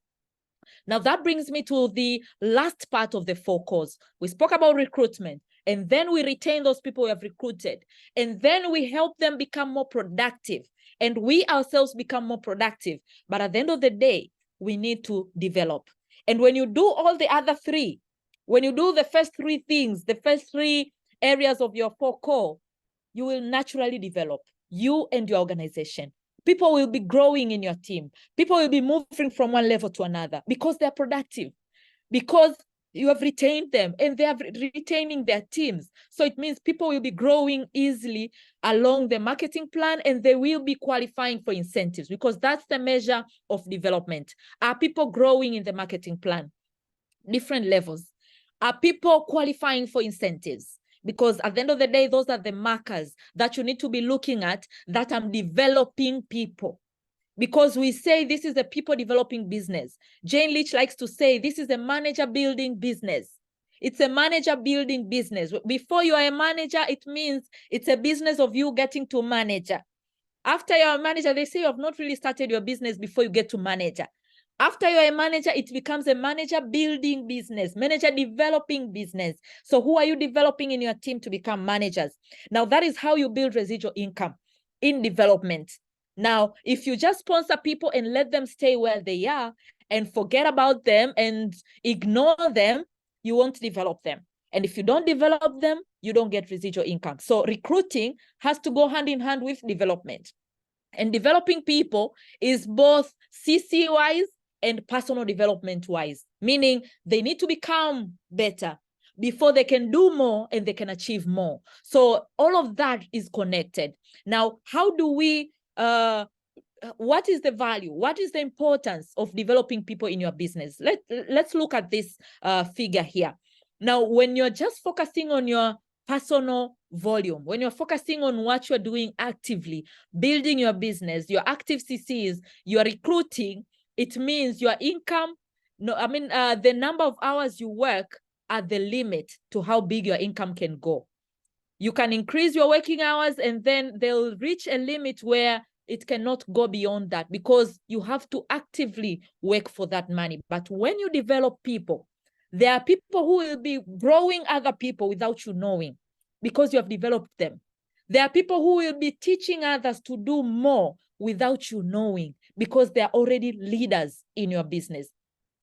Now, that brings me to the last part of the 4 cores. We spoke about recruitment, and then we retain those people we have recruited, and then we help them become more productive, and we ourselves become more productive. But at the end of the day, we need to develop. And when you do all the other 3, when you do the first 3 things, the first 3 areas of your 4 core, you will naturally develop, you and your organization. People will be growing in your team. People will be moving from one level to another because they're productive, because you have retained them and they are retaining their teams. So it means people will be growing easily along the marketing plan, and they will be qualifying for incentives, because that's the measure of development. Are people growing in the marketing plan? Different levels. Are people qualifying for incentives? Because at the end of the day, those are the markers that you need to be looking at, that I'm developing people. Because we say this is a people developing business. Jane Leach likes to say this is a manager building business. It's a manager building business. Before you are a manager, it means it's a business of you getting to manager. After you're a manager, they say you have not really started your business before you get to manager. After you're a manager, it becomes a manager building business, manager developing business. So who are you developing in your team to become managers? Now, that is how you build residual income in development. Now, if you just sponsor people and let them stay where they are and forget about them and ignore them, you won't develop them. And if you don't develop them, you don't get residual income. So recruiting has to go hand in hand with development. And developing people is both CC-wise and personal development-wise, meaning they need to become better before they can do more and they can achieve more. So all of that is connected. Now, how do we, what is the value? What is the importance of developing people in your business? Let's look at this figure here. Now, when you're just focusing on your personal volume, when you're focusing on what you're doing actively, building your business, your active CCs, you're recruiting, it means your income, the number of hours you work are the limit to how big your income can go. You can increase your working hours, and then they'll reach a limit where it cannot go beyond that, because you have to actively work for that money. But when you develop people, there are people who will be growing other people without you knowing, because you have developed them. There are people who will be teaching others to do more without you knowing, because they are already leaders in your business.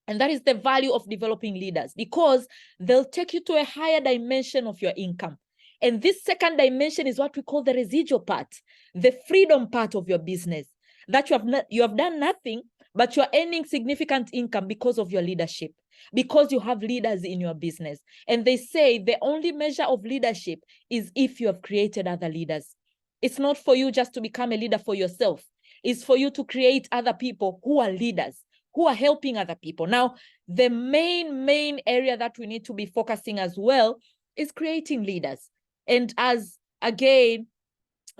And that is the value of developing leaders, because they'll take you to a higher dimension of your income. And this second dimension is what we call the residual part, the freedom part of your business, that you have done nothing, but you're earning significant income because of your leadership, because you have leaders in your business. And they say the only measure of leadership is if you have created other leaders. It's not for you just to become a leader for yourself. It's for you to create other people who are leaders, who are helping other people. Now, the main area that we need to be focusing as well is creating leaders. And as, again,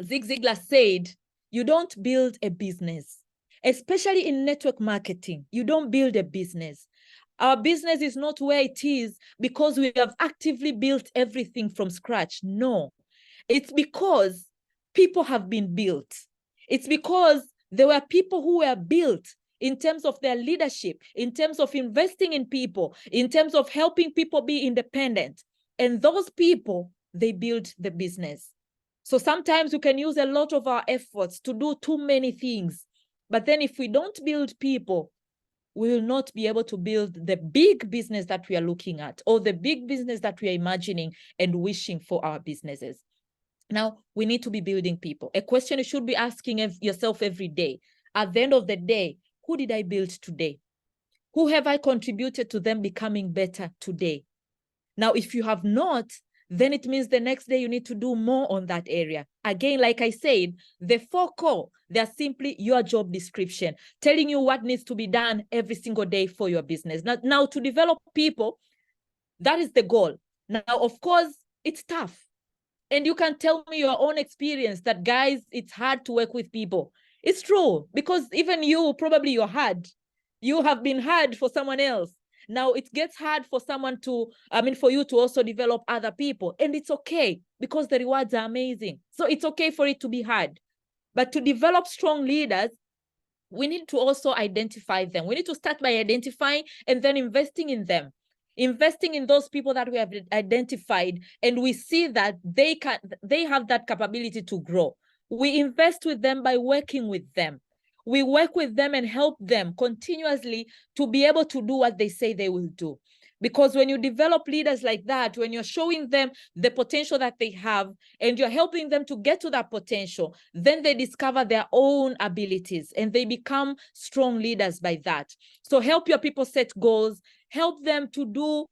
Zig Ziglar said, you don't build a business, especially in network marketing. You don't build a business. Our business is not where it is because we have actively built everything from scratch. No, it's because people have been built. It's because there were people who were built in terms of their leadership, in terms of investing in people, in terms of helping people be independent. And those people, they build the business. So sometimes we can use a lot of our efforts to do too many things. But then if we don't build people, we will not be able to build the big business that we are looking at, or the big business that we are imagining and wishing for our businesses. Now, we need to be building people. A question you should be asking yourself every day. At the end of the day, who did I build today? Who have I contributed to them becoming better today? Now, if you have not, then it means the next day you need to do more on that area. Again, like I said, the 4 core, they're simply your job description, telling you what needs to be done every single day for your business. Now to develop people, that is the goal. Now, of course, it's tough. And you can tell me your own experience that, guys, it's hard to work with people. It's true, because even you, probably you're hard. You have been hard for someone else. Now it gets hard for someone to, for you to also develop other people. And it's okay because the rewards are amazing. So it's okay for it to be hard. But to develop strong leaders, we need to also identify them. We need to start by identifying and then investing in them. Investing in those people that we have identified, and we see that they have that capability to grow. We invest with them by working with them. We work with them and help them continuously to be able to do what they say they will do. Because when you develop leaders like that, when you're showing them the potential that they have and you're helping them to get to that potential, then they discover their own abilities and they become strong leaders by that. So help your people set goals, help them to do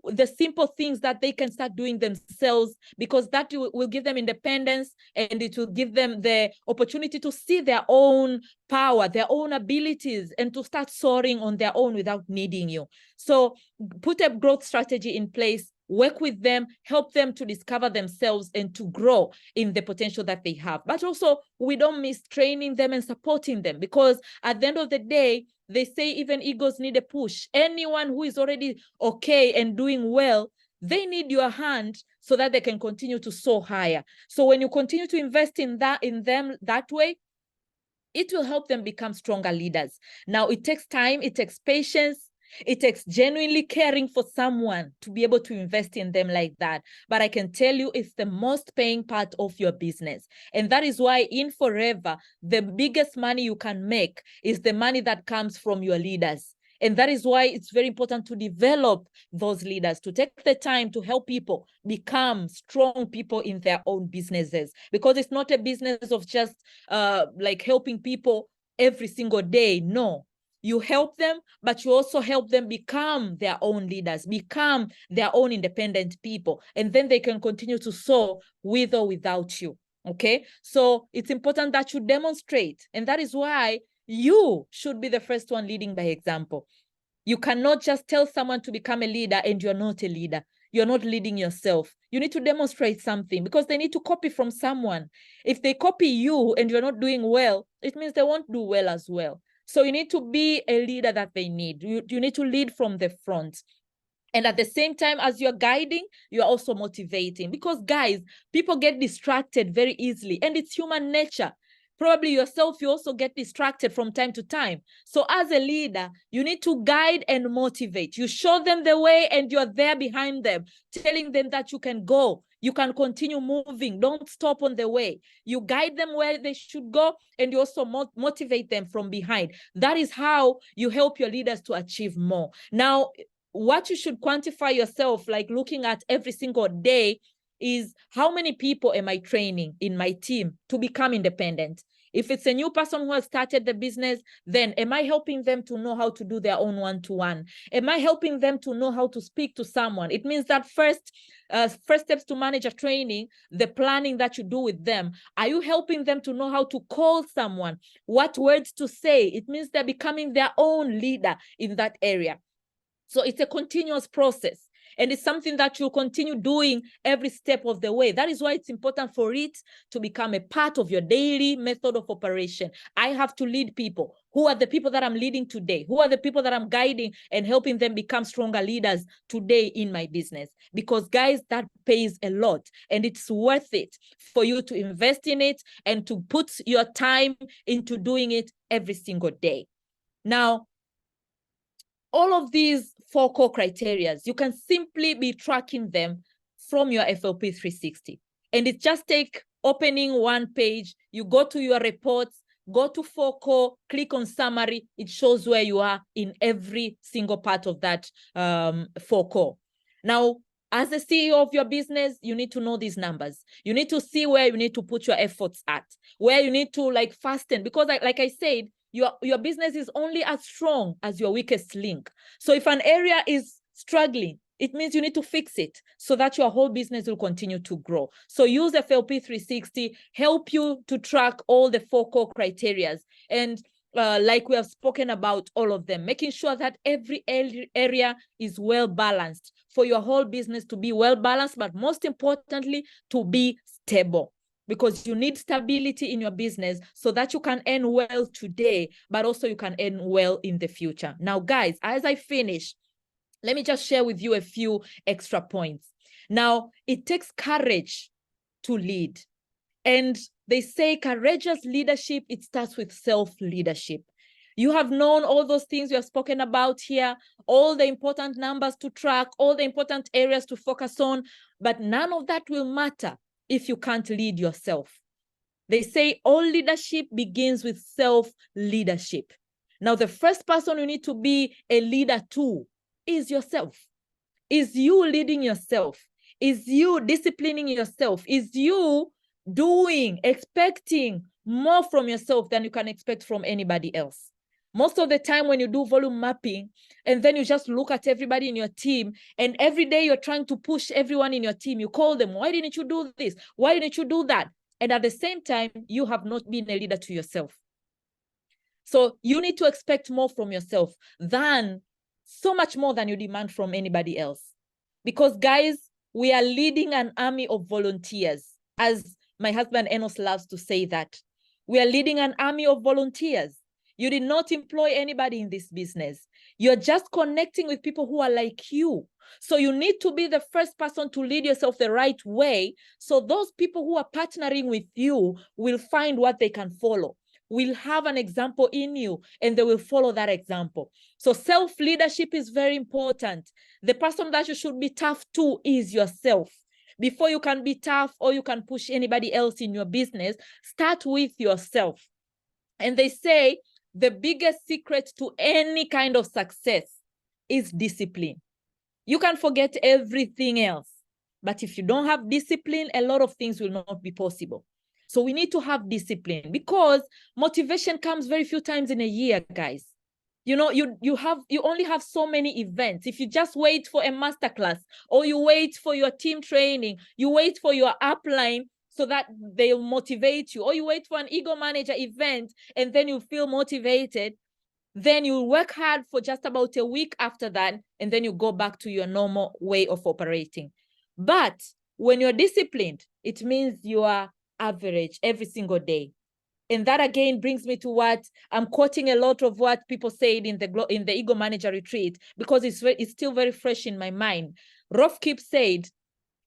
the simple things that they can start doing themselves, because that will give them independence and it will give them the opportunity to see their own power, their own abilities, and to start soaring on their own without needing you. So put a growth strategy in place, work with them, help them to discover themselves and to grow in the potential that they have. But also, we don't miss training them and supporting them, because at the end of the day, they say even egos need a push. Anyone who is already okay and doing well, they need your hand so that they can continue to soar higher. So when you continue to invest in them that way, it will help them become stronger leaders. Now, it takes time, it takes patience, it takes genuinely caring for someone to be able to invest in them like that. But I can tell you, it's the most paying part of your business. And that is why in Forever, the biggest money you can make is the money that comes from your leaders. And that is why it's very important to develop those leaders, to take the time to help people become strong people in their own businesses. Because it's not a business of just like helping people every single day. No, you help them, but you also help them become their own leaders, become their own independent people. And then they can continue to soar with or without you. Okay, so it's important that you demonstrate. And that is why you should be the first one leading by example. You cannot just tell someone to become a leader and you're not a leader. You're not leading yourself. You need to demonstrate something, because they need to copy from someone. If they copy you and you're not doing well, it means they won't do well as well. So you need to be a leader that they need. You need to lead from the front. And at the same time, as you're guiding, you're also motivating. Because guys, people get distracted very easily, and it's human nature. Probably yourself, you also get distracted from time to time. So as a leader, you need to guide and motivate. You show them the way and you're there behind them, telling them that you can go. You can continue moving. Don't stop on the way. You guide them where they should go, and you also motivate them from behind. That is how you help your leaders to achieve more. Now, what you should quantify yourself, like looking at every single day, is how many people am I training in my team to become independent? If it's a new person who has started the business, then am I helping them to know how to do their own one-to-one? Am I helping them to know how to speak to someone? It means that first steps to manager training, the planning that you do with them, are you helping them to know how to call someone, what words to say? It means they're becoming their own leader in that area. So it's a continuous process, and it's something that you'll continue doing every step of the way. That is why it's important for it to become a part of your daily method of operation. I have to lead people. Who are the people that I'm leading today? Who are the people that I'm guiding and helping them become stronger leaders today in my business? Because guys, that pays a lot, and it's worth it for you to invest in it and to put your time into doing it every single day. Now, all of these 4 core criteria, you can simply be tracking them from your FLP 360. And it just take opening one page, you go to your reports, go to 4 core, click on summary, it shows where you are in every single part of that 4 core. Now, as a CEO of your business, you need to know these numbers. You need to see where you need to put your efforts at, where you need to like fasten, because like I said, your business is only as strong as your weakest link. So if an area is struggling, it means you need to fix it so that your whole business will continue to grow. So use FLP 360, help you to track all the 4 core criteria. And like we have spoken about all of them, making sure that every area is well balanced for your whole business to be well balanced, but most importantly, to be stable. because you need stability in your business so that you can earn well today, but also you can earn well in the future. Now, guys, as I finish, let me just share with you a few extra points. Now, it takes courage to lead. And they say courageous leadership, it starts with self-leadership. You have known all those things we have spoken about here, all the important numbers to track, all the important areas to focus on, but none of that will matter if you can't lead yourself. They say all leadership begins with self-leadership. Now, the first person you need to be a leader to is yourself. Is you leading yourself? Is you disciplining yourself? Is you expecting more from yourself than you can expect from anybody else? Most of the time when you do volume mapping and then you just look at everybody in your team and every day you're trying to push everyone in your team, you call them, why didn't you do this? Why didn't you do that? And at the same time, you have not been a leader to yourself. So you need to expect more from yourself so much more than you demand from anybody else. Because guys, we are leading an army of volunteers. As my husband Enos loves to say that. We are leading an army of volunteers. You did not employ anybody in this business. You're just connecting with people who are like you. So you need to be the first person to lead yourself the right way. So those people who are partnering with you will find what they can follow, will have an example in you, and they will follow that example. So self-leadership is very important. The person that you should be tough to is yourself. Before you can be tough or you can push anybody else in your business, start with yourself. And they say the biggest secret to any kind of success is discipline. You can forget everything else, but if you don't have discipline, a lot of things will not be possible. So we need to have discipline because motivation comes very few times in a year, guys. You know, you only have so many events. If you just wait for a masterclass or you wait for your team training, you wait for your upline so that they'll motivate you, or you wait for an ego manager event and then you feel motivated, then you work hard for just about a week after that, and then you go back to your normal way of operating. But when you're disciplined, it means you are average every single day. And that again brings me to what I'm quoting a lot of what people said in the Ego Manager Retreat, because it's still very fresh in my mind. Rolf Kip said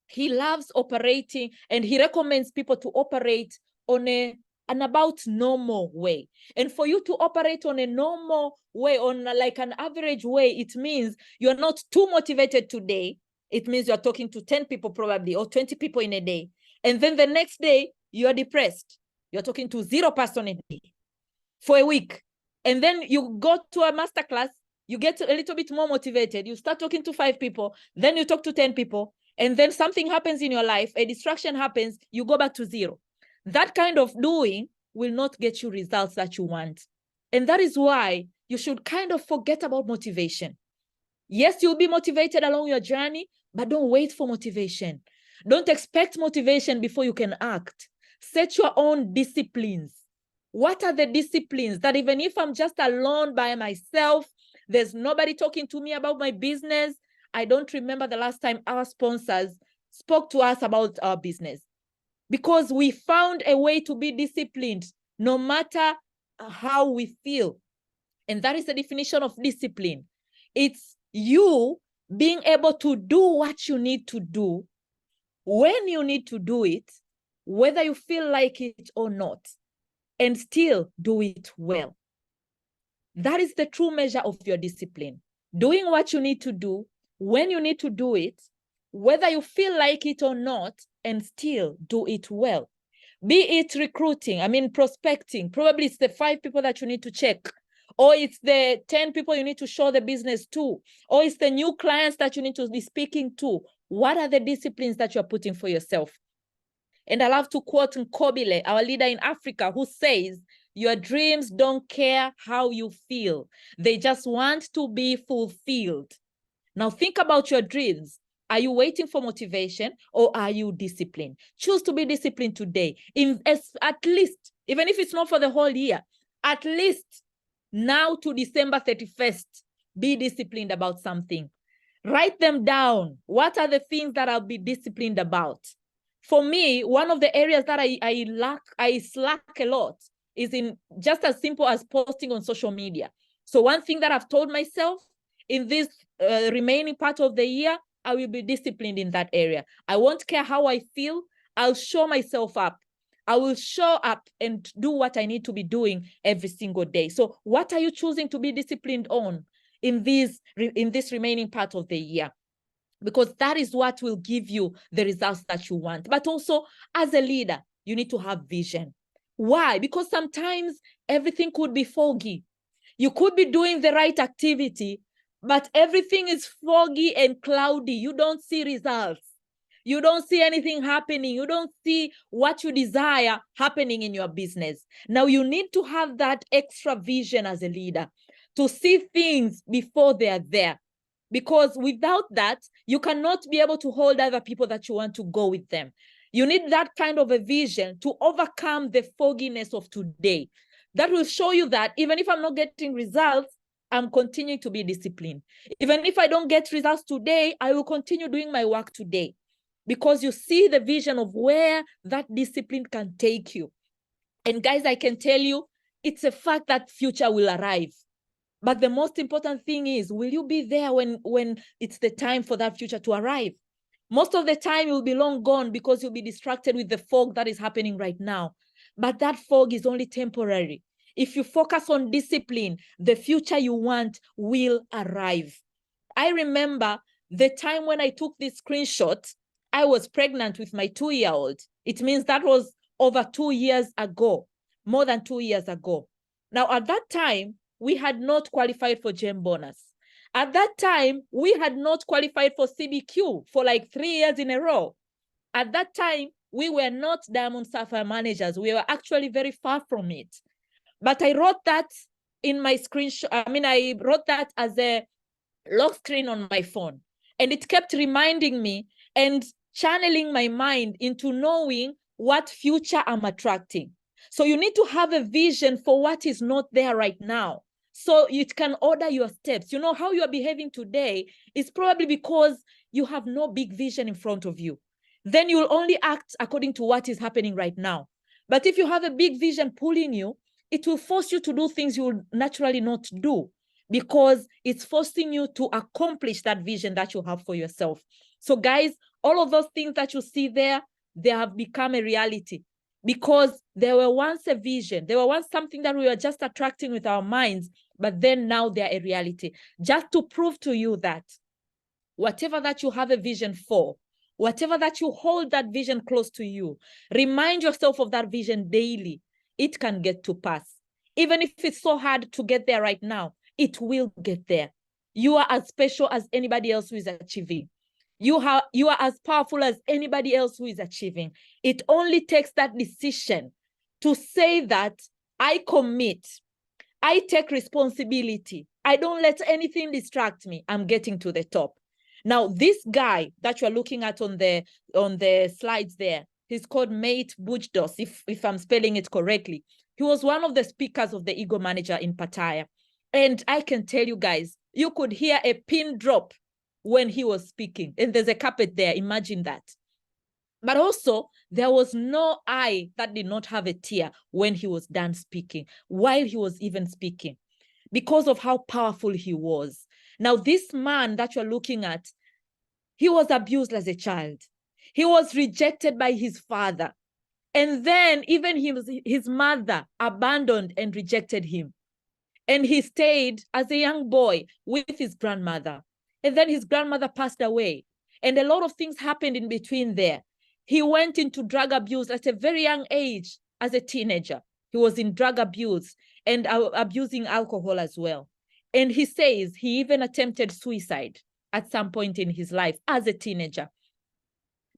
he loves operating and he recommends people to operate on an about normal way. And for you to operate on a normal way, on like an average way, it means you're not too motivated today. It means you're talking to 10 people probably, or 20 people in a day. And then the next day, you're depressed. You're talking to 0 person a day for a week. And then you go to a masterclass, you get a little bit more motivated. You start talking to 5 people, then you talk to 10 people. And then something happens in your life, a distraction happens, you go back to 0. That kind of doing will not get you results that you want. And that is why you should kind of forget about motivation. Yes, you'll be motivated along your journey, but don't wait for motivation. Don't expect motivation before you can act. Set your own disciplines. What are the disciplines that even if I'm just alone by myself, there's nobody talking to me about my business, I don't remember the last time our sponsors spoke to us about our business, because we found a way to be disciplined no matter how we feel. And that is the definition of discipline. It's you being able to do what you need to do when you need to do it, whether you feel like it or not, and still do it well. That is the true measure of your discipline. Doing what you need to do, when you need to do it, whether you feel like it or not, and still do it well. Be it recruiting, prospecting, probably it's the 5 people that you need to check, or it's the 10 people you need to show the business to, or it's the new clients that you need to be speaking to. What are the disciplines that you're putting for yourself? And I love to quote Nkobile, our leader in Africa, who says, your dreams don't care how you feel. They just want to be fulfilled. Now think about your dreams. Are you waiting for motivation or are you disciplined? Choose to be disciplined today. At least, even if it's not for the whole year, at least now to December 31st, be disciplined about something. Write them down. What are the things that I'll be disciplined about? For me, one of the areas that I slack a lot is in just as simple as posting on social media. So one thing that I've told myself in this remaining part of the year, I will be disciplined in that area. I won't care how I feel. I'll show myself up. I will show up and do what I need to be doing every single day. So what are you choosing to be disciplined on in this remaining part of the year? Because that is what will give you the results that you want. But also, as a leader, you need to have vision. Why? Because sometimes everything could be foggy. You could be doing the right activity, but everything is foggy and cloudy. You don't see results. You don't see anything happening. You don't see what you desire happening in your business. Now, you need to have that extra vision as a leader to see things before they are there. Because without that, you cannot be able to hold other people that you want to go with them. You need that kind of a vision to overcome the fogginess of today. That will show you that even if I'm not getting results, I'm continuing to be disciplined. Even if I don't get results today, I will continue doing my work today. Because you see the vision of where that discipline can take you. And guys, I can tell you, it's a fact that future will arrive. But the most important thing is, will you be there when it's the time for that future to arrive? Most of the time, you'll be long gone because you'll be distracted with the fog that is happening right now. But that fog is only temporary. If you focus on discipline, the future you want will arrive. I remember the time when I took this screenshot, I was pregnant with my 2-year-old. It means that was over 2 years ago, more than 2 years ago. Now, at that time, we had not qualified for GEM bonus. At that time, we had not qualified for CBQ for like 3 years in a row. At that time, we were not Diamond Sapphire managers. We were actually very far from it. But I wrote that in my screenshot. I wrote that as a lock screen on my phone. And it kept reminding me and channeling my mind into knowing what future I'm attracting. So you need to have a vision for what is not there right now, so it can order your steps. You know, how you are behaving today is probably because you have no big vision in front of you. Then you will only act according to what is happening right now. But if you have a big vision pulling you, it will force you to do things you will naturally not do, because it's forcing you to accomplish that vision that you have for yourself. So guys, all of those things that you see there, they have become a reality because they were once a vision. They were once something that we were just attracting with our minds, but then now they're a reality. Just to prove to you that whatever that you have a vision for, whatever that you hold that vision close to you, remind yourself of that vision daily. It can get to pass. Even if it's so hard to get there right now, it will get there. You are as special as anybody else who is achieving. You are as powerful as anybody else who is achieving. It only takes that decision to say that I commit, I take responsibility, I don't let anything distract me, I'm getting to the top. Now, this guy that you're looking at on the slides there, he's called Mate Bujdos, if I'm spelling it correctly. He was one of the speakers of the Ego Manager in Pattaya. And I can tell you guys, you could hear a pin drop when he was speaking. And there's a carpet there, imagine that. But also, there was no eye that did not have a tear when he was done speaking, while he was even speaking, because of how powerful he was. Now, this man that you're looking at, he was abused as a child. He was rejected by his father. And then even his mother abandoned and rejected him. And he stayed as a young boy with his grandmother. And then his grandmother passed away. And a lot of things happened in between there. He went into drug abuse at a very young age as a teenager. He was in drug abuse and abusing alcohol as well. And he says he even attempted suicide at some point in his life as a teenager.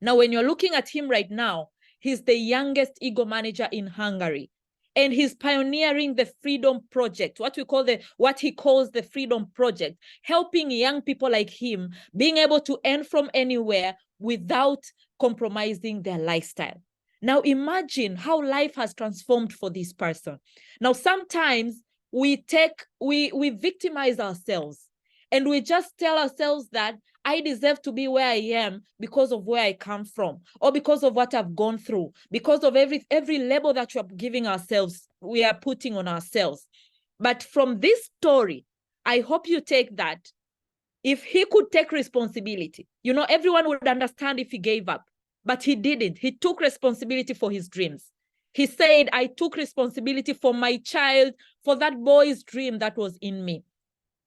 Now, when you're looking at him right now, he's the youngest ego manager in Hungary. And he's pioneering the Freedom Project, what he calls the Freedom Project, helping young people like him being able to earn from anywhere without compromising their lifestyle. Now, imagine how life has transformed for this person. Now, sometimes we victimize ourselves And we just tell ourselves that I deserve to be where I am because of where I come from, or because of what I've gone through, because of every label that we are giving ourselves, we are putting on ourselves. But from this story, I hope you take that. If he could take responsibility, you know, everyone would understand if he gave up, but he didn't. He took responsibility for his dreams. He said, I took responsibility for my child, for that boy's dream that was in me.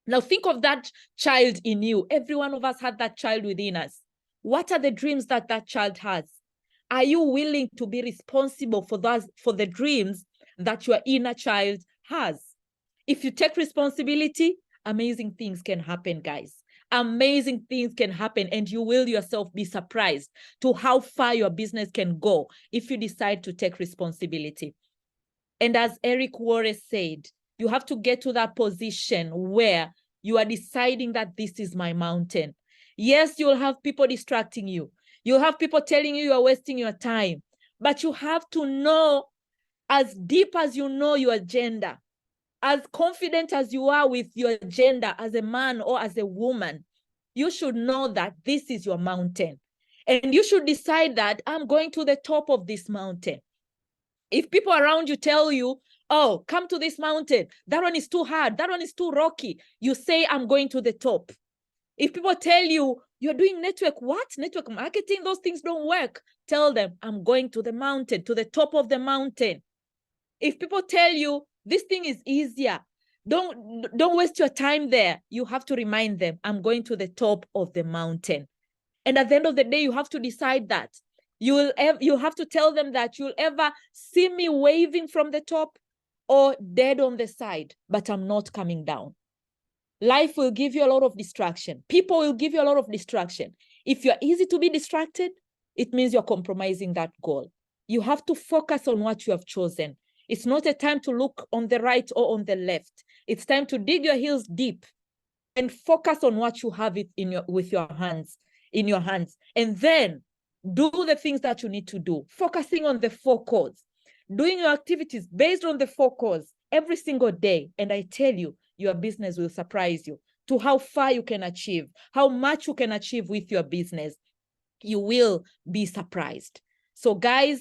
Now think of that child in you. Every one of us had that child within us. What are the dreams that that child has? Are you willing to be responsible for the dreams that your inner child has? If you take responsibility, amazing things can happen, guys. Amazing things can happen, and you will yourself be surprised to how far your business can go if you decide to take responsibility. And as Eric Worre said, you have to get to that position where you are deciding that this is my mountain. Yes, you'll have people distracting you. You'll have people telling you are wasting your time. But you have to know, as deep as you know your gender, as confident as you are with your gender as a man or as a woman, you should know that this is your mountain. And you should decide that I'm going to the top of this mountain. If people around you tell you, oh, come to this mountain, that one is too hard, that one is too rocky, you say, I'm going to the top. If people tell you, you're doing network, what? Network marketing, those things don't work. Tell them, I'm going to the mountain, to the top of the mountain. If people tell you, this thing is easier, don't waste your time there. You have to remind them, I'm going to the top of the mountain. And at the end of the day, you have to decide that. You have to tell them that you'll ever see me waving from the top or dead on the side, but I'm not coming down. Life will give you a lot of distraction. People will give you a lot of distraction. If you're easy to be distracted, it means you're compromising that goal. You have to focus on what you have chosen. It's not a time to look on the right or on the left. It's time to dig your heels deep and focus on what you have with your hands, in your hands. And then do the things that you need to do, focusing on the 4 cores, doing your activities based on the 4 cores every single day. And I tell you, your business will surprise you to how far you can achieve, how much you can achieve with your business. You will be surprised. So guys,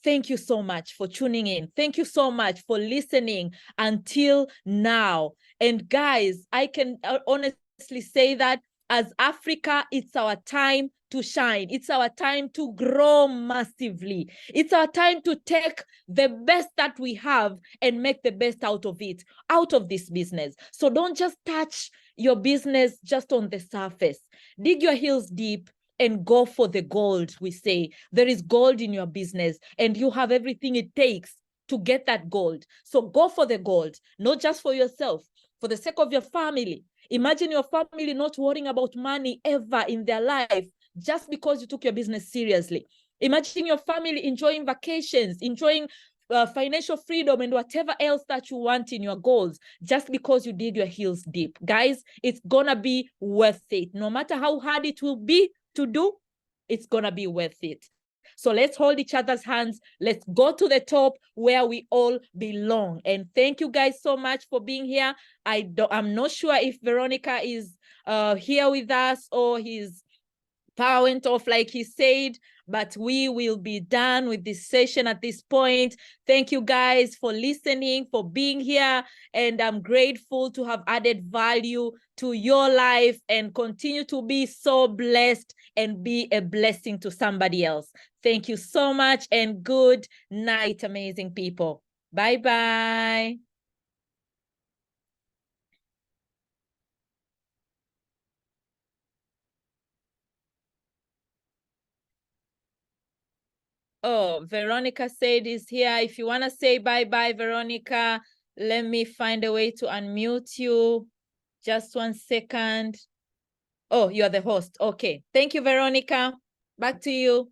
thank you so much for tuning in. Thank you so much for listening until now. And guys, I can honestly say that as Africa, it's our time to shine. It's our time to grow massively. It's our time to take the best that we have and make the best out of it, out of this business. So don't just touch your business just on the surface. Dig your heels deep and go for the gold. We say there is gold in your business and you have everything it takes to get that gold. So go for the gold, not just for yourself, for the sake of your family. Imagine your family not worrying about money ever in their life just because you took your business seriously. Imagine your family enjoying vacations, enjoying financial freedom and whatever else that you want in your goals, just because you did your heels deep. Guys, it's gonna be worth it. No matter how hard it will be to do, it's gonna be worth it. So let's hold each other's hands. Let's go to the top where we all belong. And thank you guys so much for being here. I'm not sure if Veronica is here with us or his power went off like he said, but we will be done with this session at this point. Thank you guys for listening, for being here, and I'm grateful to have added value to your life and continue to be so blessed and be a blessing to somebody else. Thank you so much and good night, amazing people. Bye-bye. Oh, Veronica said is here. If you want to say bye-bye, Veronica, let me find a way to unmute you. Just 1 second. Oh, you're the host. Okay. Thank you, Veronica. Back to you.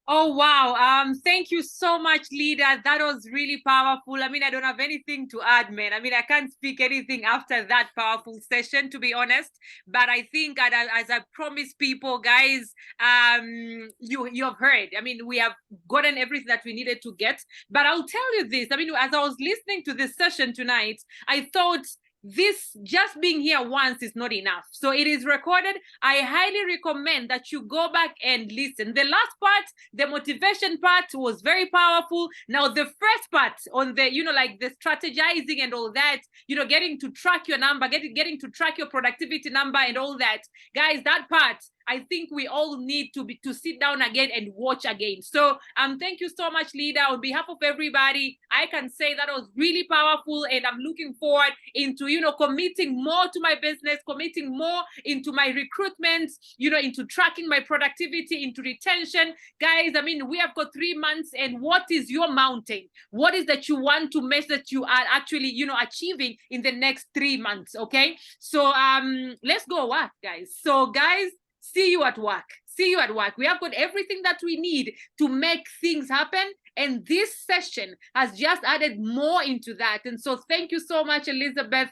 Oh, wow. Thank you so much, leader. That was really powerful. I mean, I don't have anything to add, man. I mean, I can't speak anything after that powerful session, to be honest. But I think as I promised people, guys, you have heard. I mean, we have gotten everything that we needed to get. But I'll tell you this. I mean, as I was listening to this session tonight, I thought, this just being here once is not enough. So it is recorded. I highly recommend that you go back and listen. The last part, the motivation part, was very powerful. Now, the first part on the, like the strategizing and all that, getting to track your number, getting to track your productivity number and all that, guys, that part, I think we all need to sit down again and watch again. So thank you so much, Leader. On behalf of everybody, I can say that was really powerful, and I'm looking forward into committing more to my business, committing more into my recruitment, into tracking my productivity, into retention. Guys, I mean, we have got 3 months, and what is your mountain? What is that you want to measure that you are actually achieving in the next 3 months? Okay, so let's go work, guys. So guys, see you at work. See you at work. We have got everything that we need to make things happen. And this session has just added more into that. And so thank you so much, Elizabeth.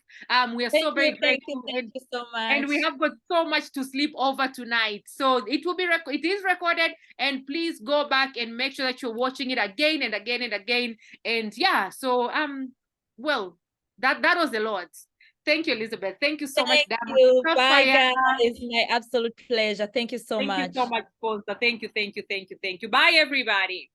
We are so very grateful. Thank you so much. And we have got so much to sleep over tonight. So it will be it is recorded. And please go back and make sure that you're watching it again and again and again. And yeah, so well, that was a lot. Thank you, Elizabeth. Thank you so much. Thank you. Bye, guys. It's my absolute pleasure. Thank you so much. Thank you so much, sponsor. Thank you. Bye, everybody.